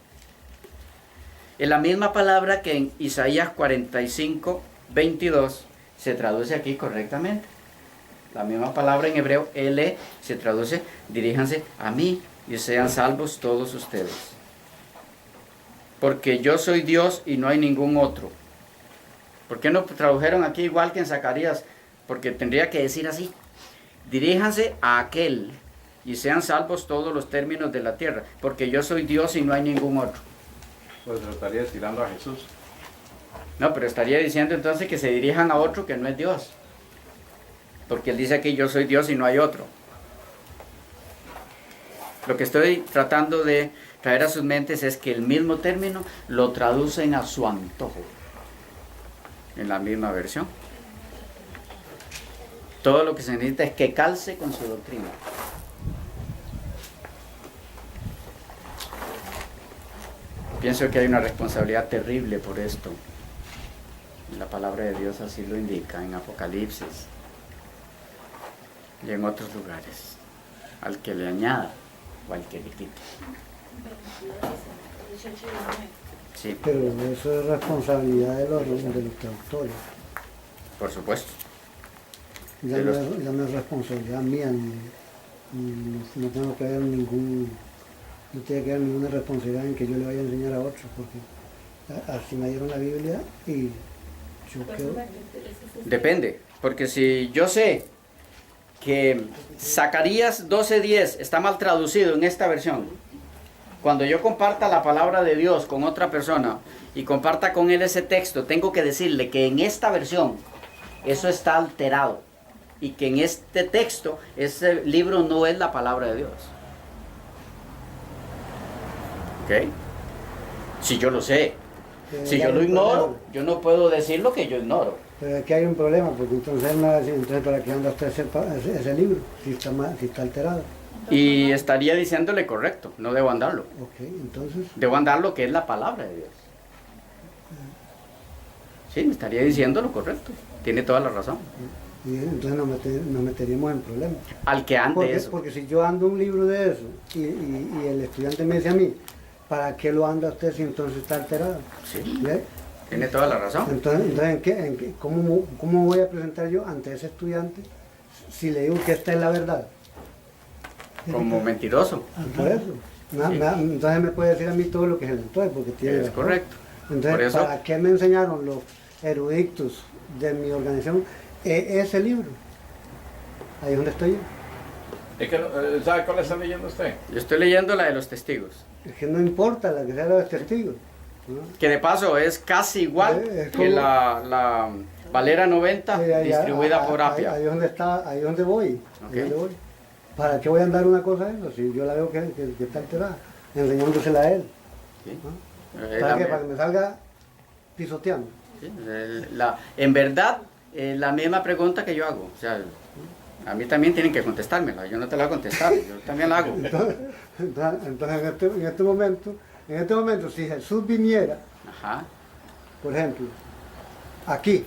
es la misma palabra que en Isaías 45:22 se traduce aquí correctamente. La misma palabra en hebreo, ele, se traduce, diríjanse a mí y sean salvos todos ustedes. Porque yo soy Dios y no hay ningún otro. ¿Por qué no tradujeron aquí igual que en Zacarías? Porque tendría que decir así. Diríjanse a aquel y sean salvos todos los términos de la tierra. Porque yo soy Dios y no hay ningún otro. Pues lo estaría tirando a Jesús. No, pero estaría diciendo entonces que se dirijan a otro que no es Dios. Porque él dice aquí yo soy Dios y no hay otro. Lo que estoy tratando de traer a sus mentes es que el mismo término lo traducen a su antojo. En la misma versión. Todo lo que se necesita es que calce con su doctrina. Pienso que hay una responsabilidad terrible por esto. La palabra de Dios así lo indica en Apocalipsis y en otros lugares. Al que le añada o al que le quite. Sí, Pero eso es responsabilidad de los traductores. por supuesto. Ya no es responsabilidad mía, no tengo que ver no tiene que haber ninguna responsabilidad en que yo le vaya a enseñar a otros, porque así me dieron la Biblia y yo creo. Depende, porque si yo sé que Zacarías 12:10 está mal traducido en esta versión, cuando yo comparta la palabra de Dios con otra persona y comparta con él ese texto, tengo que decirle que en esta versión eso está alterado y que en este texto, ese libro no es la palabra de Dios. ¿Ok? Si yo lo sé. Si yo lo ignoro, yo no puedo decir lo que yo ignoro. Pero aquí hay un problema, porque entonces él me va a decir, entonces ¿para qué anda usted ese libro? Si está alterado. Y estaría diciéndole correcto, no debo andarlo. Ok, entonces. Debo andar lo que es la palabra de Dios. Sí, me estaría diciendo lo correcto. Tiene toda la razón. Y entonces nos meteríamos en problemas. Al que ande eso. Porque si yo ando un libro de eso y el estudiante me dice a mí, ¿para qué lo anda usted si entonces está alterado? Sí, ¿Ve? tiene toda la razón. Entonces ¿cómo voy a presentar yo ante ese estudiante si le digo que esta es la verdad? Como mentiroso. Por eso. Entonces me puede decir a mí todo lo que se le antoje, porque tiene Es razón. correcto. Entonces, Por eso- ¿para qué me enseñaron los eruditos de mi organización ese libro? Ahí es donde estoy yo. Es que, ¿sabe cuál está leyendo usted? Yo estoy leyendo la de los testigos. Es que no importa la que sea los testigos, ¿no? Que de paso es casi igual Es que como- la Valera 90 distribuida por Apia. Ahí es donde está, ahí es donde voy. Ok. Ahí es donde voy. ¿Para qué voy a andar una cosa de eso? Si yo la veo que está alterada, enseñándosela a él. Sí. ¿No? Es ¿Para la- qué? Para que me salga pisoteando. Sí, en verdad, la misma pregunta que yo hago. O sea, a mí también tienen que contestármela. Yo no te la voy a contestar, yo también la hago. Entonces en este momento, si Jesús viniera, Ajá. por ejemplo, aquí,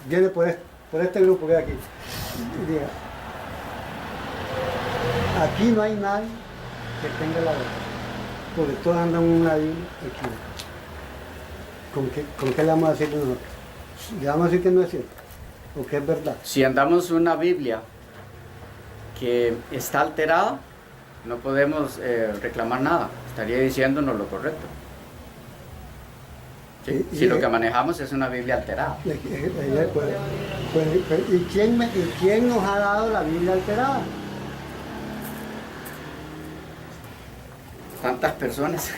viene por este grupo que hay aquí, y diga, aquí no hay nadie que tenga la verdad, porque todos andan en una Biblia equivocada. ¿Con qué le vamos a decir nosotros? Le vamos a decir que no es cierto, o que es verdad. Si andamos una Biblia que está alterada, no podemos reclamar nada. Estaría diciéndonos lo correcto. ¿Sí? Si lo que manejamos es una Biblia alterada. ¿Y quién nos ha dado la Biblia alterada? Tantas personas.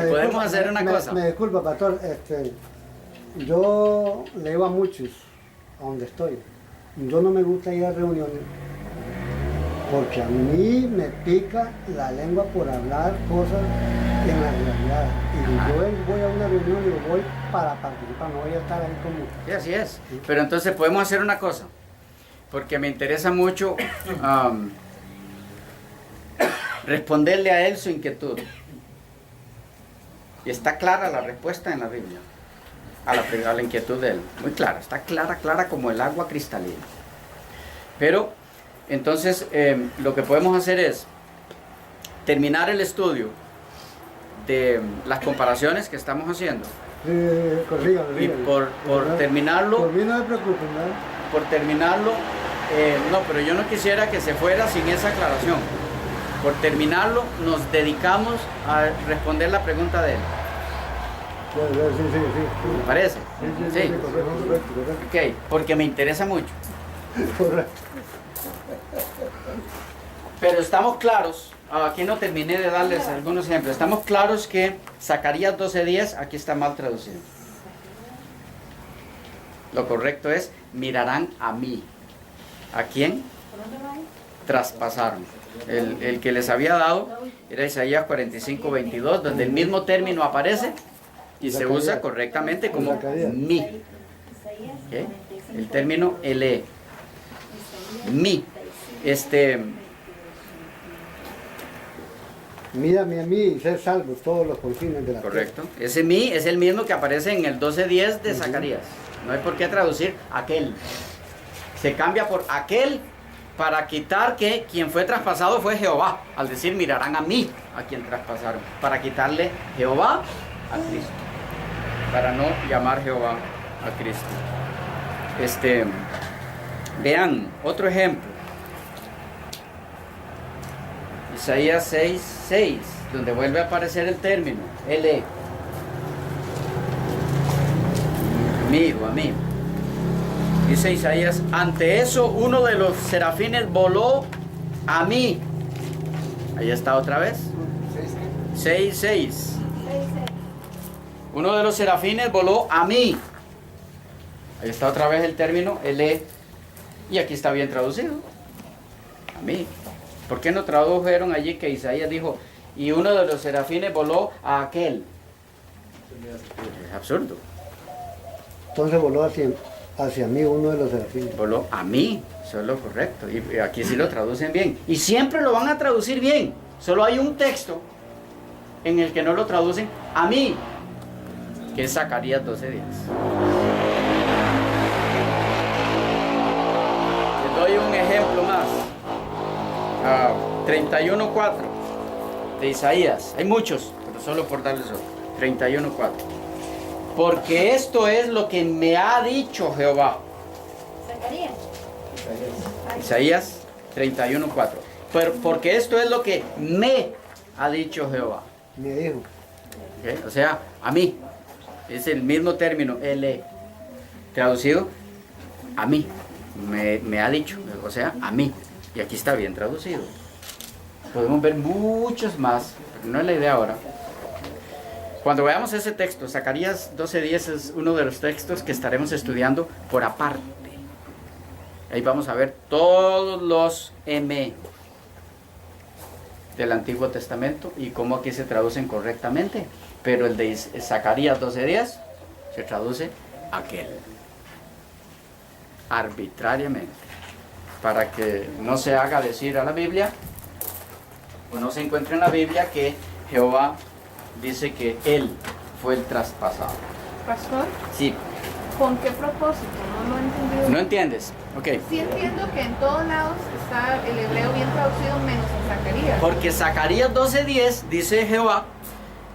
Podemos hacer una cosa. Me disculpa, pastor. Yo le digo a muchos, a donde estoy, yo no me gusta ir a reuniones porque a mí me pica la lengua por hablar cosas en la realidad. Y yo voy a una reunión y voy para participar, no voy a estar ahí como... Sí, así es. Pero entonces podemos hacer una cosa, porque me interesa mucho responderle a él su inquietud. Y está clara la respuesta en la Biblia, a la inquietud de él. Muy clara, está clara como el agua cristalina. Pero, entonces, lo que podemos hacer es terminar el estudio de las comparaciones que estamos haciendo Corrígame, Y por terminarlo, Por mí no se preocupen, ¿verdad? por terminarlo, no, pero yo no quisiera que se fuera sin esa aclaración. Por terminarlo, nos dedicamos a responder la pregunta de él. Sí. ¿Me parece? Sí. Correcto. Ok, porque me interesa mucho. Correcto. Pero estamos claros, aquí no terminé de darles algunos ejemplos. Estamos claros que Zacarías 12:10 aquí está mal traducido. Lo correcto es, mirarán a mí. ¿A quién? Traspasaron. El que les había dado era Isaías 45:22, donde el mismo término aparece y se usa correctamente como mí. ¿Ok? El término ele. Mí. Mírame a mí y ser salvos todos los confines de la Correcto. Ese mí es el mismo que aparece en el 12:10 de Zacarías. No hay por qué traducir aquel. Se cambia por aquel para quitar que quien fue traspasado fue Jehová. Al decir mirarán a mí, a quien traspasaron. Para quitarle Jehová a Cristo. Para no llamar Jehová a Cristo. Vean, otro ejemplo. Isaías 6:6, donde vuelve a aparecer el término, ele. Mí o a mí. Dice Isaías, ante eso uno de los serafines voló a mí. Ahí está otra vez. 6:6. Uno de los serafines voló a mí. Ahí está otra vez el término, ele. Y aquí está bien traducido. A mí. ¿Por qué no tradujeron allí que Isaías dijo, y uno de los serafines voló a aquel? Es absurdo. Entonces voló hacia mí uno de los serafines. Voló a mí, eso es lo correcto. Y aquí sí lo traducen bien. Y siempre lo van a traducir bien. Solo hay un texto en el que no lo traducen a mí, que es Zacarías 12:10. Les doy un ejemplo más. 31:4 de Isaías. Hay muchos, pero solo por darles otro. 31:4. Porque esto es lo que me ha dicho Jehová. Zacarías. Isaías 31:4. Porque esto es lo que me ha dicho Jehová. Me dijo. ¿Ok? O sea, a mí. Es el mismo término, ele. Traducido, a mí. Me ha dicho. O sea, a mí. Y aquí está bien traducido. Podemos ver muchos más, pero no es la idea ahora. Cuando veamos ese texto, Zacarías 12:10 es uno de los textos que estaremos estudiando por aparte. Ahí vamos a ver todos los M del Antiguo Testamento y cómo aquí se traducen correctamente. Pero el de Zacarías 12:10 se traduce aquel. Arbitrariamente. Para que no se haga decir a la Biblia, o no se encuentre en la Biblia que Jehová dice que Él fue el traspasado. Pastor, Sí, ¿con qué propósito? No lo he entendido. ¿no entiendes? Ok. Sí entiendo que en todos lados está el hebreo bien traducido menos en Zacarías. Porque Zacarías 12:10 dice Jehová,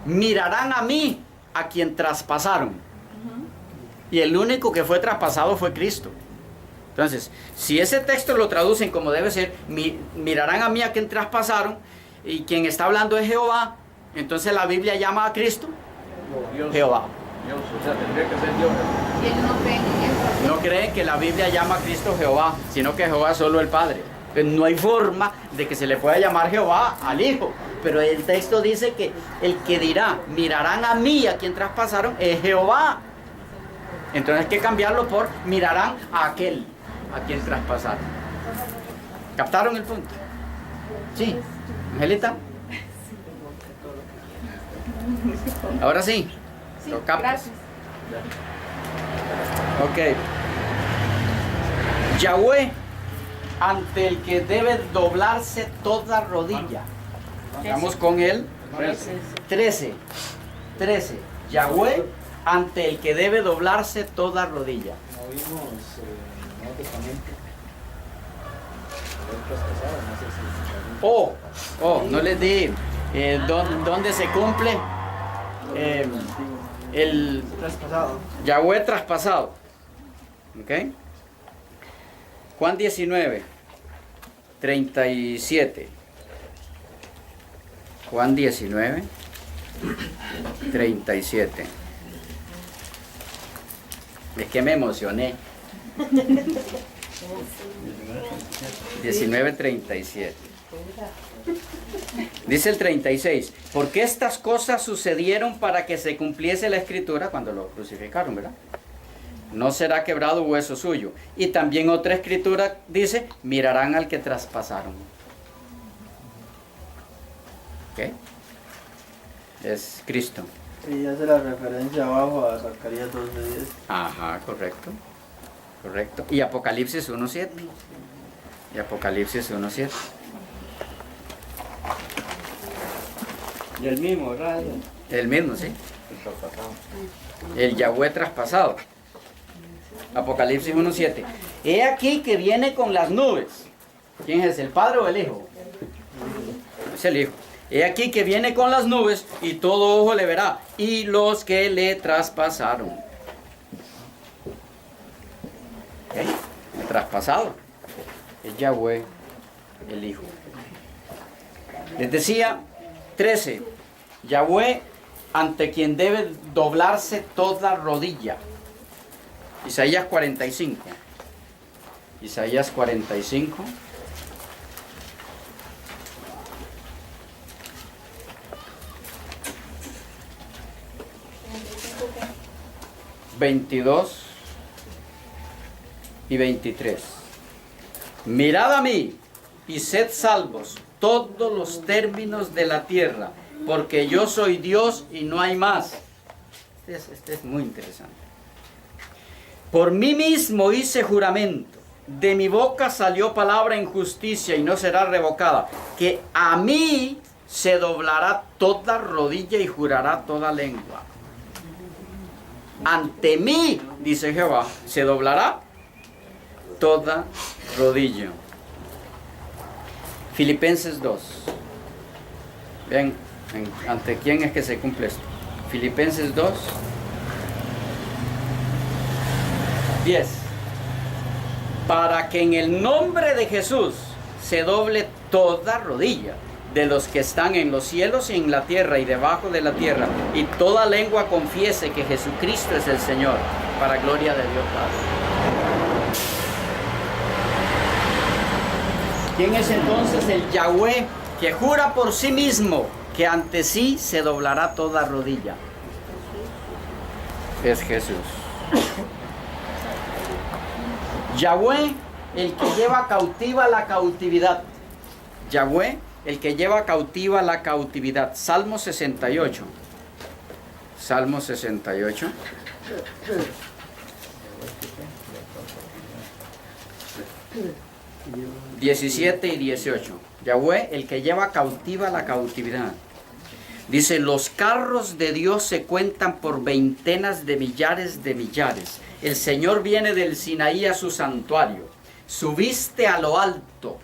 mirarán a mí, a quien traspasaron. Y el único que fue traspasado fue Cristo. Entonces, si ese texto lo traducen como debe ser, mirarán a mí a quien traspasaron, y quien está hablando es Jehová, entonces la Biblia llama a Cristo Dios, Jehová. Dios, o sea, tendría que ser Dios. Y él no cree en eso. No creen que la Biblia llama a Cristo Jehová, sino que Jehová es solo el Padre. Entonces, no hay forma de que se le pueda llamar Jehová al Hijo. Pero el texto dice que el que dirá, mirarán a mí a quien traspasaron, es Jehová. Entonces hay que cambiarlo por mirarán a aquel a quien traspasaron. ¿Captaron el punto? Sí. ¿Angelita? Ahora sí. Sí, ¿Lo captas? gracias. Ok. Yahweh, ante el que debe doblarse toda rodilla. Vamos con él. 13. Yahweh, ante el que debe doblarse toda rodilla. No vimos el Nuevo Testamento. Haber traspasado, no sé si No les di dónde se cumple el Traspasado. Yahweh traspasado. ¿Ok? Juan 19, 37. Juan 19, 37. Es que me emocioné. 19:37. Dice el 36, porque estas cosas sucedieron para que se cumpliese la escritura cuando lo crucificaron, ¿verdad? No será quebrado hueso suyo. Y también otra escritura dice, mirarán al que traspasaron. ¿Ok? Es Cristo. Y hace la referencia abajo a Zacarías 12:10. Ajá, correcto. Correcto. Y Apocalipsis 1:7. Y Apocalipsis 1:7. Y el mismo, ¿verdad? El mismo, sí. El Yahweh traspasado. Apocalipsis 1:7. He aquí que viene con las nubes. ¿Quién es? ¿El Padre o el Hijo? Es el Hijo. He aquí que viene con las nubes y todo ojo le verá. Y los que le traspasaron. ¿Ok? El traspasado. Es Yahweh, el Hijo. Les decía 13. Yahweh ante quien debe doblarse toda rodilla. Isaías 45. Isaías 45. ...22 y 23. Mirad a mí y sed salvos todos los términos de la tierra, porque yo soy Dios y no hay más. Este es muy interesante. Por mí mismo hice juramento, de mi boca salió palabra en justicia y no será revocada, que a mí se doblará toda rodilla y jurará toda lengua. Ante mí, dice Jehová, se doblará toda rodilla. Filipenses 2. Vean, ¿ante quién es que se cumple esto? Filipenses 2, 10. Para que en el nombre de Jesús se doble toda rodilla de los que están en los cielos y en la tierra y debajo de la tierra, y toda lengua confiese que Jesucristo es el Señor, para gloria de Dios Padre. ¿Quién es entonces el Yahweh que jura por sí mismo que ante sí se doblará toda rodilla? Es Jesús. Yahweh, el que lleva cautiva la cautividad. Yahweh, el que lleva cautiva la cautividad. Salmo 68. Salmo 68. ...17 y 18... Yahweh, el que lleva cautiva la cautividad. Dice, los carros de Dios se cuentan por veintenas de millares de millares. El Señor viene del Sinaí a su santuario. Subiste a lo alto,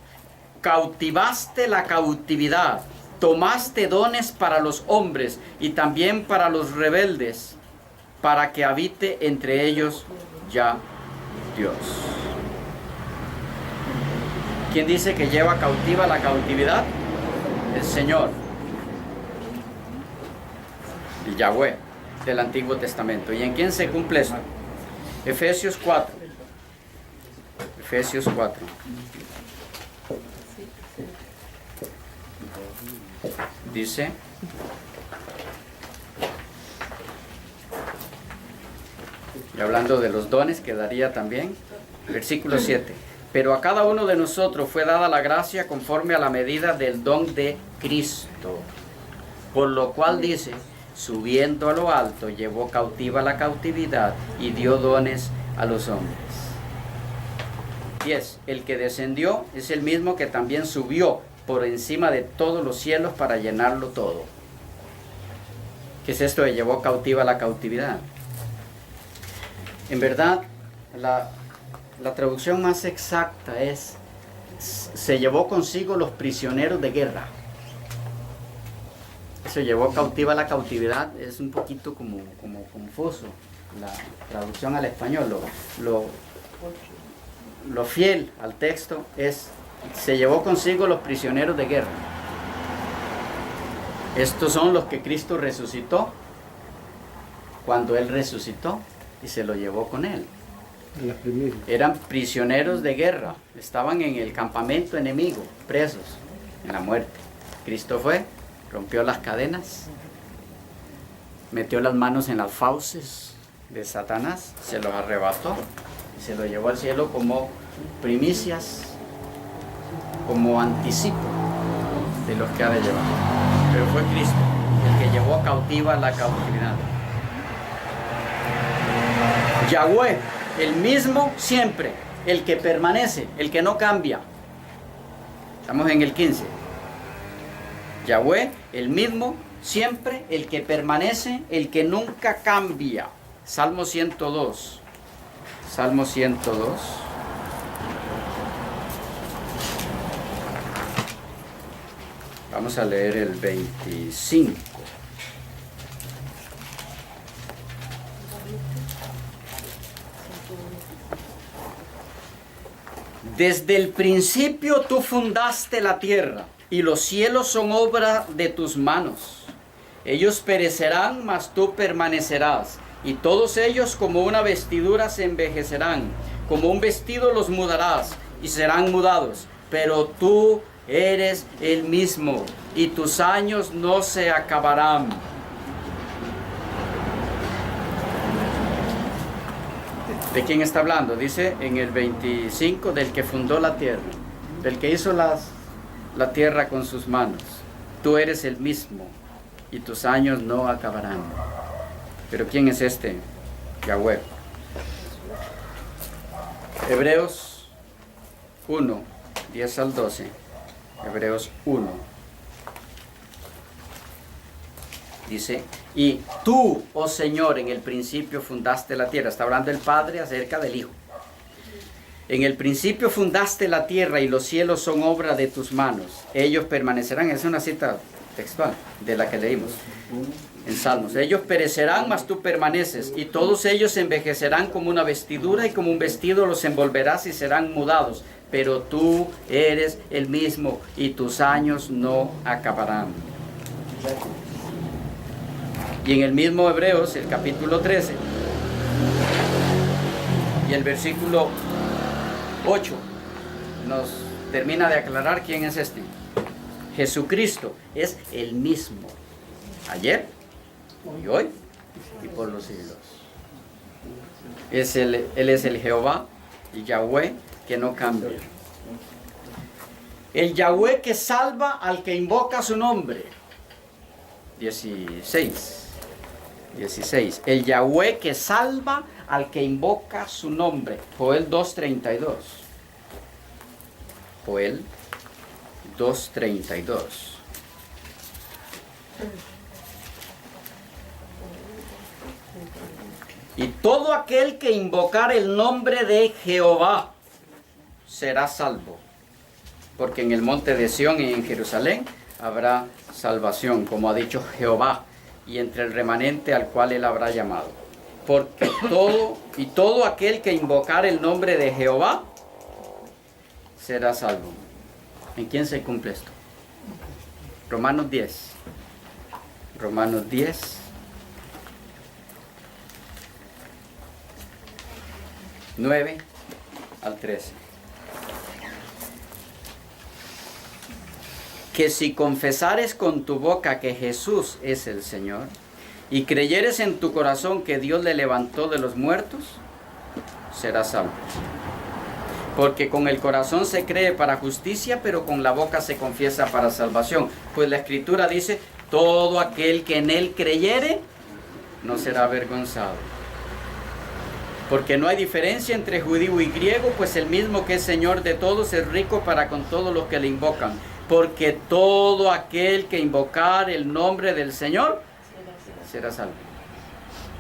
cautivaste la cautividad, tomaste dones para los hombres y también para los rebeldes, para que habite entre ellos ya Dios. ¿Quién dice que lleva cautiva la cautividad? El Señor. El Yahweh del Antiguo Testamento. ¿Y en quién se cumple esto? Efesios 4. Efesios 4. Dice, y hablando de los dones, quedaría también, versículo 7. Pero a cada uno de nosotros fue dada la gracia conforme a la medida del don de Cristo. Por lo cual dice, subiendo a lo alto, llevó cautiva la cautividad y dio dones a los hombres. 10. El que descendió es el mismo que también subió por encima de todos los cielos para llenarlo todo. ¿Qué es esto de llevó cautiva la cautividad? En verdad, la traducción más exacta es, se llevó consigo los prisioneros de guerra. se llevó cautiva la cautividad, es un poquito como confuso. La traducción al español, lo fiel al texto es: se llevó consigo los prisioneros de guerra. Estos son los que Cristo resucitó cuando Él resucitó y se lo llevó con Él. Las primicias. Eran prisioneros de guerra, estaban en el campamento enemigo, presos en la muerte. Cristo fue, rompió las cadenas, metió las manos en las fauces de Satanás, se los arrebató y se lo llevó al cielo como primicias, como anticipo de los que ha de llevar. Pero fue Cristo el que llevó cautiva la cautividad. Yahweh, el mismo siempre, el que permanece, el que no cambia. Estamos en el 15. Yahweh, el mismo siempre, el que permanece, el que nunca cambia. Salmo 102. Salmo 102. Vamos a leer el 25. Desde el principio tú fundaste la tierra, y los cielos son obra de tus manos. Ellos perecerán, mas tú permanecerás, y todos ellos como una vestidura se envejecerán, como un vestido los mudarás, y serán mudados, pero tú eres el mismo, y tus años no se acabarán. ¿De quién está hablando? Dice en el 25, del que fundó la tierra, del que hizo la tierra con sus manos. Tú eres el mismo, y tus años no acabarán. ¿Pero quién es este? Yahweh. Hebreos 1, 10 al 12. Hebreos 1. Dice: y tú, oh Señor, en el principio fundaste la tierra. Está hablando el Padre acerca del Hijo. En el principio fundaste la tierra, y los cielos son obra de tus manos. Ellos permanecerán. Es una cita textual de la que leímos en Salmos. Ellos perecerán, mas tú permaneces, y todos ellos envejecerán como una vestidura, y como un vestido los envolverás y serán mudados. Pero tú eres el mismo, y tus años no acabarán. Y en el mismo Hebreos, el capítulo 13, y el versículo 8, nos termina de aclarar quién es este. Jesucristo es el mismo, ayer, y hoy, y por los siglos. Él es el Jehová, el Yahweh, que no cambia. El Yahweh que salva al que invoca su nombre. 16. El Yahweh que salva al que invoca su nombre. Joel 2:32. Joel 2:32. Y todo aquel que invocar el nombre de Jehová será salvo. Porque en el monte de Sión y en Jerusalén habrá salvación, como ha dicho Jehová, y entre el remanente al cual él habrá llamado. Porque todo aquel que invocar el nombre de Jehová será salvo. ¿En quién se cumple esto? Romanos 10. Romanos 10. 9 al 13. Que si confesares con tu boca que Jesús es el Señor, y creyeres en tu corazón que Dios le levantó de los muertos, serás salvo. Porque con el corazón se cree para justicia, pero con la boca se confiesa para salvación. Pues la Escritura dice: todo aquel que en él creyere, no será avergonzado. Porque no hay diferencia entre judío y griego, pues el mismo que es Señor de todos es rico para con todos los que le invocan. Porque todo aquel que invocar el nombre del Señor será salvo.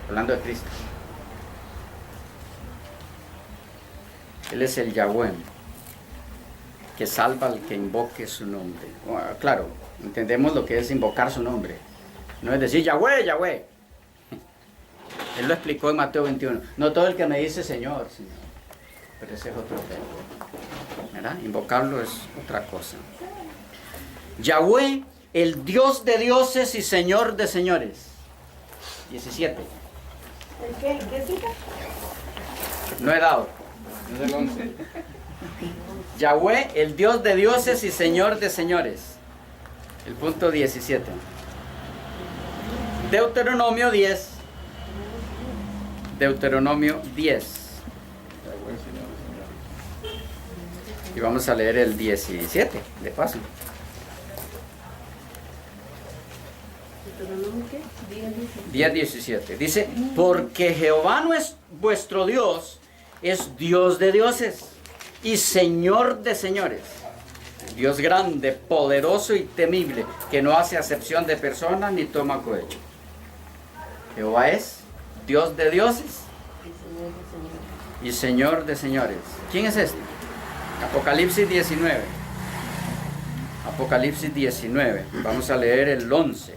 Hablando de Cristo. Él es el Yahweh, que salva al que invoque su nombre. Bueno, claro, entendemos lo que es invocar su nombre. No es decir Yahweh, Yahweh. Él lo explicó en Mateo 21. No todo el que me dice Señor, Señor. Pero ese es otro tema. ¿Verdad? Invocarlo es otra cosa. Yahweh, el Dios de dioses y Señor de señores. 17. ¿El qué? ¿Qué cita? No he dado. Es el 11. Yahweh, el Dios de dioses y Señor de señores. El punto 17. Deuteronomio 10. Deuteronomio 10. Y vamos a leer el 17, de paso. ¿Deuteronomio qué? 10:17. Dice, porque Jehová no es vuestro Dios, es Dios de dioses y Señor de señores. Dios grande, poderoso y temible, que no hace acepción de personas ni toma cohecho. Jehová es Dios de dioses y Señor de señores. ¿Quién es este? Apocalipsis 19. Apocalipsis 19. Vamos a leer el 11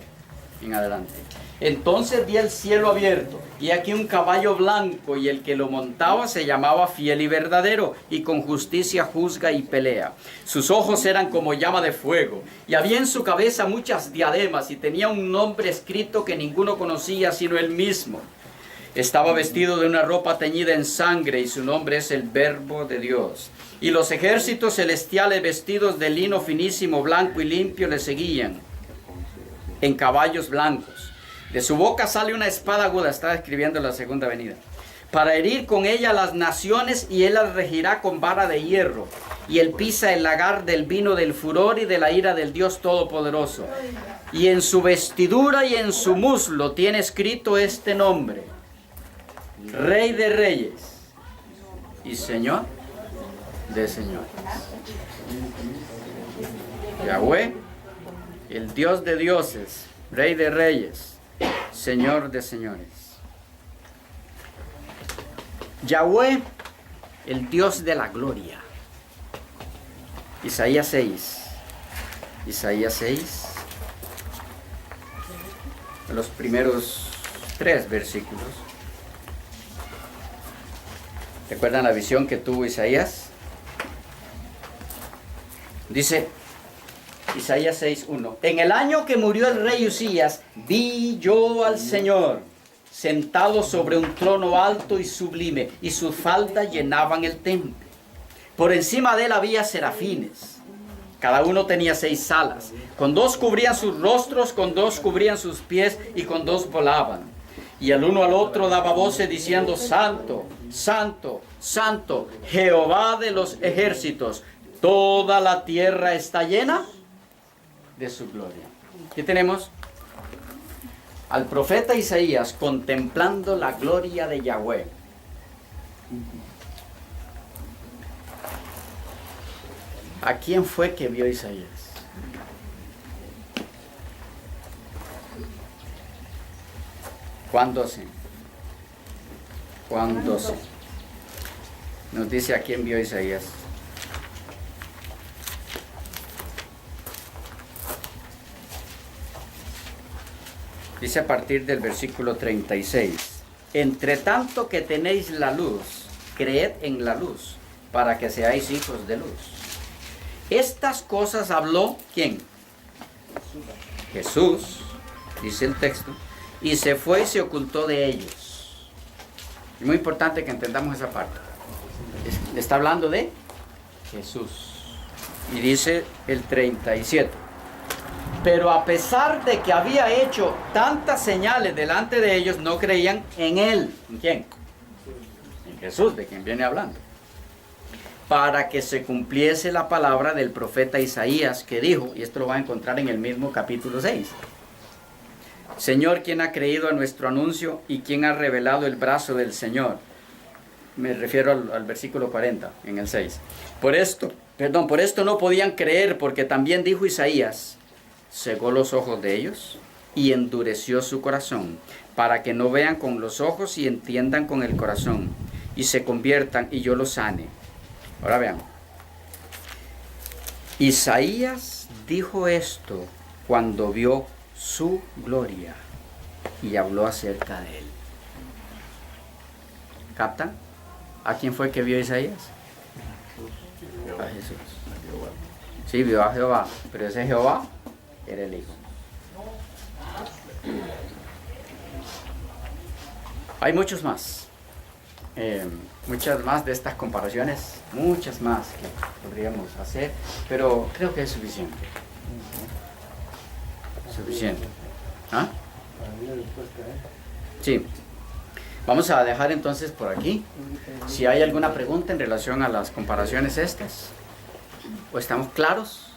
en adelante. Entonces vi el cielo abierto, y aquí un caballo blanco, y el que lo montaba se llamaba Fiel y Verdadero, y con justicia juzga y pelea. Sus ojos eran como llama de fuego, y había en su cabeza muchas diademas, y tenía un nombre escrito que ninguno conocía sino él mismo. Estaba vestido de una ropa teñida en sangre, y su nombre es el Verbo de Dios. Y los ejércitos celestiales vestidos de lino finísimo, blanco y limpio le seguían en caballos blancos. De su boca sale una espada aguda, está describiendo la segunda venida, para herir con ella las naciones, y él las regirá con vara de hierro. Y él pisa el lagar del vino del furor y de la ira del Dios Todopoderoso. Y en su vestidura y en su muslo tiene escrito este nombre: Rey de Reyes y Señor de Señores. Yahweh, el Dios de dioses, Rey de Reyes, Señor de señores. Yahweh, el Dios de la gloria. Isaías 6. Isaías 6. Los primeros 3 versículos. ¿Recuerdan la visión que tuvo Isaías? Dice Isaías 6:1. En el año que murió el rey Usías, vi yo al Señor sentado sobre un trono alto y sublime, y sus faldas llenaban el templo. Por encima de él había serafines. Cada uno tenía 6 alas. Con 2 cubrían sus rostros, con 2 cubrían sus pies, y con 2 volaban. Y el uno al otro daba voces diciendo: Santo, Santo, Santo, Jehová de los ejércitos. Toda la tierra está llena de su gloria. Aquí tenemos al profeta Isaías contemplando la gloria de Yahweh. ¿A quién fue que vio Isaías? ¿Cuándo se? ¿Cuándo se? Nos dice a quién vio Isaías. Dice a partir del versículo 36. Entre tanto que tenéis la luz, creed en la luz, para que seáis hijos de luz. Estas cosas habló, ¿quién? Jesús, dice el texto, y se fue y se ocultó de ellos. Es muy importante que entendamos esa parte. Está hablando de Jesús. Y dice el 37. Pero a pesar de que había hecho tantas señales delante de ellos, no creían en él. ¿En quién? En Jesús, de quien viene hablando. Para que se cumpliese la palabra del profeta Isaías, que dijo, y esto lo va a encontrar en el mismo capítulo 6. Señor, ¿quién ha creído a nuestro anuncio y quién ha revelado el brazo del Señor? Me refiero al versículo 40, en el 6. Por esto no podían creer, porque también dijo Isaías: cegó los ojos de ellos y endureció su corazón, para que no vean con los ojos y entiendan con el corazón, y se conviertan y yo los sane. Ahora vean. Isaías dijo esto cuando vio su gloria y habló acerca de él. ¿Captan? ¿A quién fue que vio Isaías? A Jesús. Sí, vio a Jehová, pero ese Jehová era el Hijo. Hay muchas más de estas comparaciones, muchas más que podríamos hacer, pero creo que es suficiente. Suficiente. ¿Ah? Sí. Vamos a dejar entonces por aquí. Si hay alguna pregunta en relación a las comparaciones estas, ¿o estamos claros?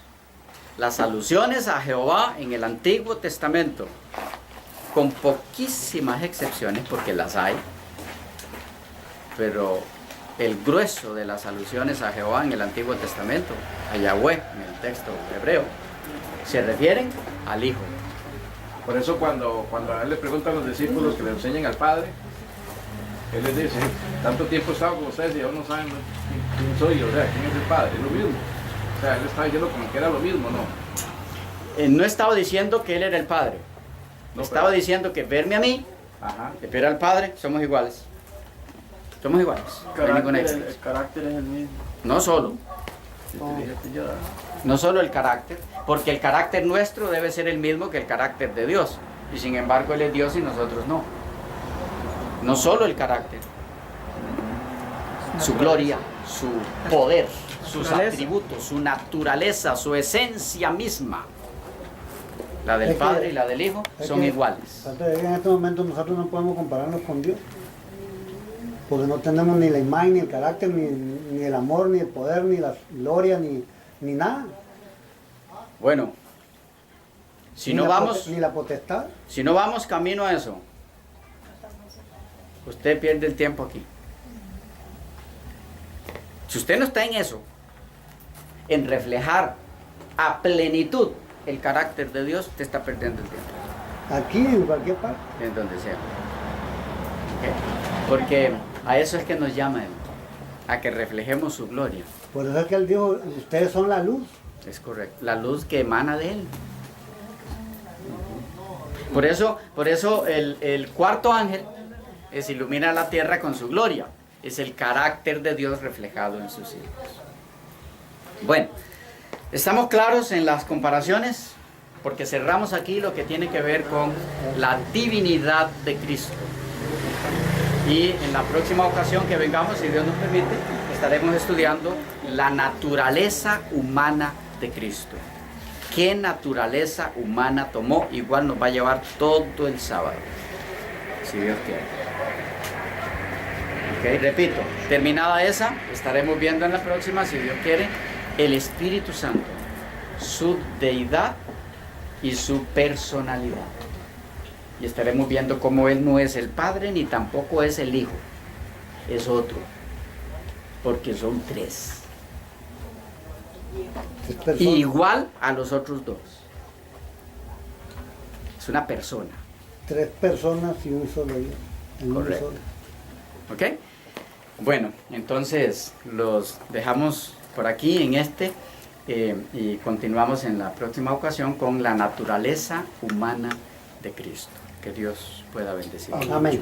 Las alusiones a Jehová en el Antiguo Testamento, con poquísimas excepciones, porque las hay, pero el grueso de las alusiones a Jehová en el Antiguo Testamento, a Yahweh en el texto hebreo, se refieren al Hijo. Por eso cuando a él le preguntan a los discípulos que le enseñen al Padre, él les dice, tanto tiempo he estado con ustedes y aún no saben quién soy, o sea, quién es el Padre, es lo mismo. O sea, él estaba diciendo como que era lo mismo, ¿no? No estaba diciendo que él era el Padre. No, Estaba diciendo que verme a mí, Ajá. de ver al Padre, somos iguales. Somos iguales. No hay ninguna El diferencia. carácter es el mismo. No solo. Yo, No solo el carácter, porque el carácter nuestro debe ser el mismo que el carácter de Dios. Y sin embargo Él es Dios y nosotros no. No solo el carácter, su gloria, su poder, sus Naturaleza. atributos, su naturaleza, su esencia misma. La del Es que- Padre y la del Hijo es son que- iguales. En este momento nosotros no podemos compararnos con Dios, porque no tenemos ni la imagen, ni el carácter, ni el amor, ni el poder, ni la gloria, ni nada. Bueno, si Ni no la vamos, ni la potestad. si no vamos camino a eso, usted pierde el tiempo aquí. Si usted no está en eso, en reflejar a plenitud el carácter de Dios, usted está perdiendo el tiempo, Aquí, en cualquier parte. en donde sea. ¿Ok? Porque a eso es que nos llama Él, a que reflejemos su gloria. Por eso es que Él dijo, ustedes son la luz. Es correcto, la luz que emana de Él. Por eso el cuarto ángel ilumina la tierra con su gloria. Es el carácter de Dios reflejado en sus hijos. Bueno, ¿estamos claros en las comparaciones? Porque cerramos aquí lo que tiene que ver con la divinidad de Cristo. Y en la próxima ocasión que vengamos, si Dios nos permite, estaremos estudiando la naturaleza humana de Cristo. ¿Qué naturaleza humana tomó? Igual nos va a llevar todo el sábado, si Dios quiere. Ok, repito, terminada esa, estaremos viendo en la próxima, si Dios quiere, el Espíritu Santo, su deidad y su personalidad. Y estaremos viendo cómo Él no es el Padre ni tampoco es el Hijo, es otro, porque son tres. Es persona. Y igual a los otros dos. Es una persona. 3 personas y un solo Dios. En uno Correcto. solo. ¿Ok? Bueno, entonces los dejamos por aquí en y continuamos en la próxima ocasión con la naturaleza humana de Cristo. Que Dios pueda bendecir. Amén. Amén.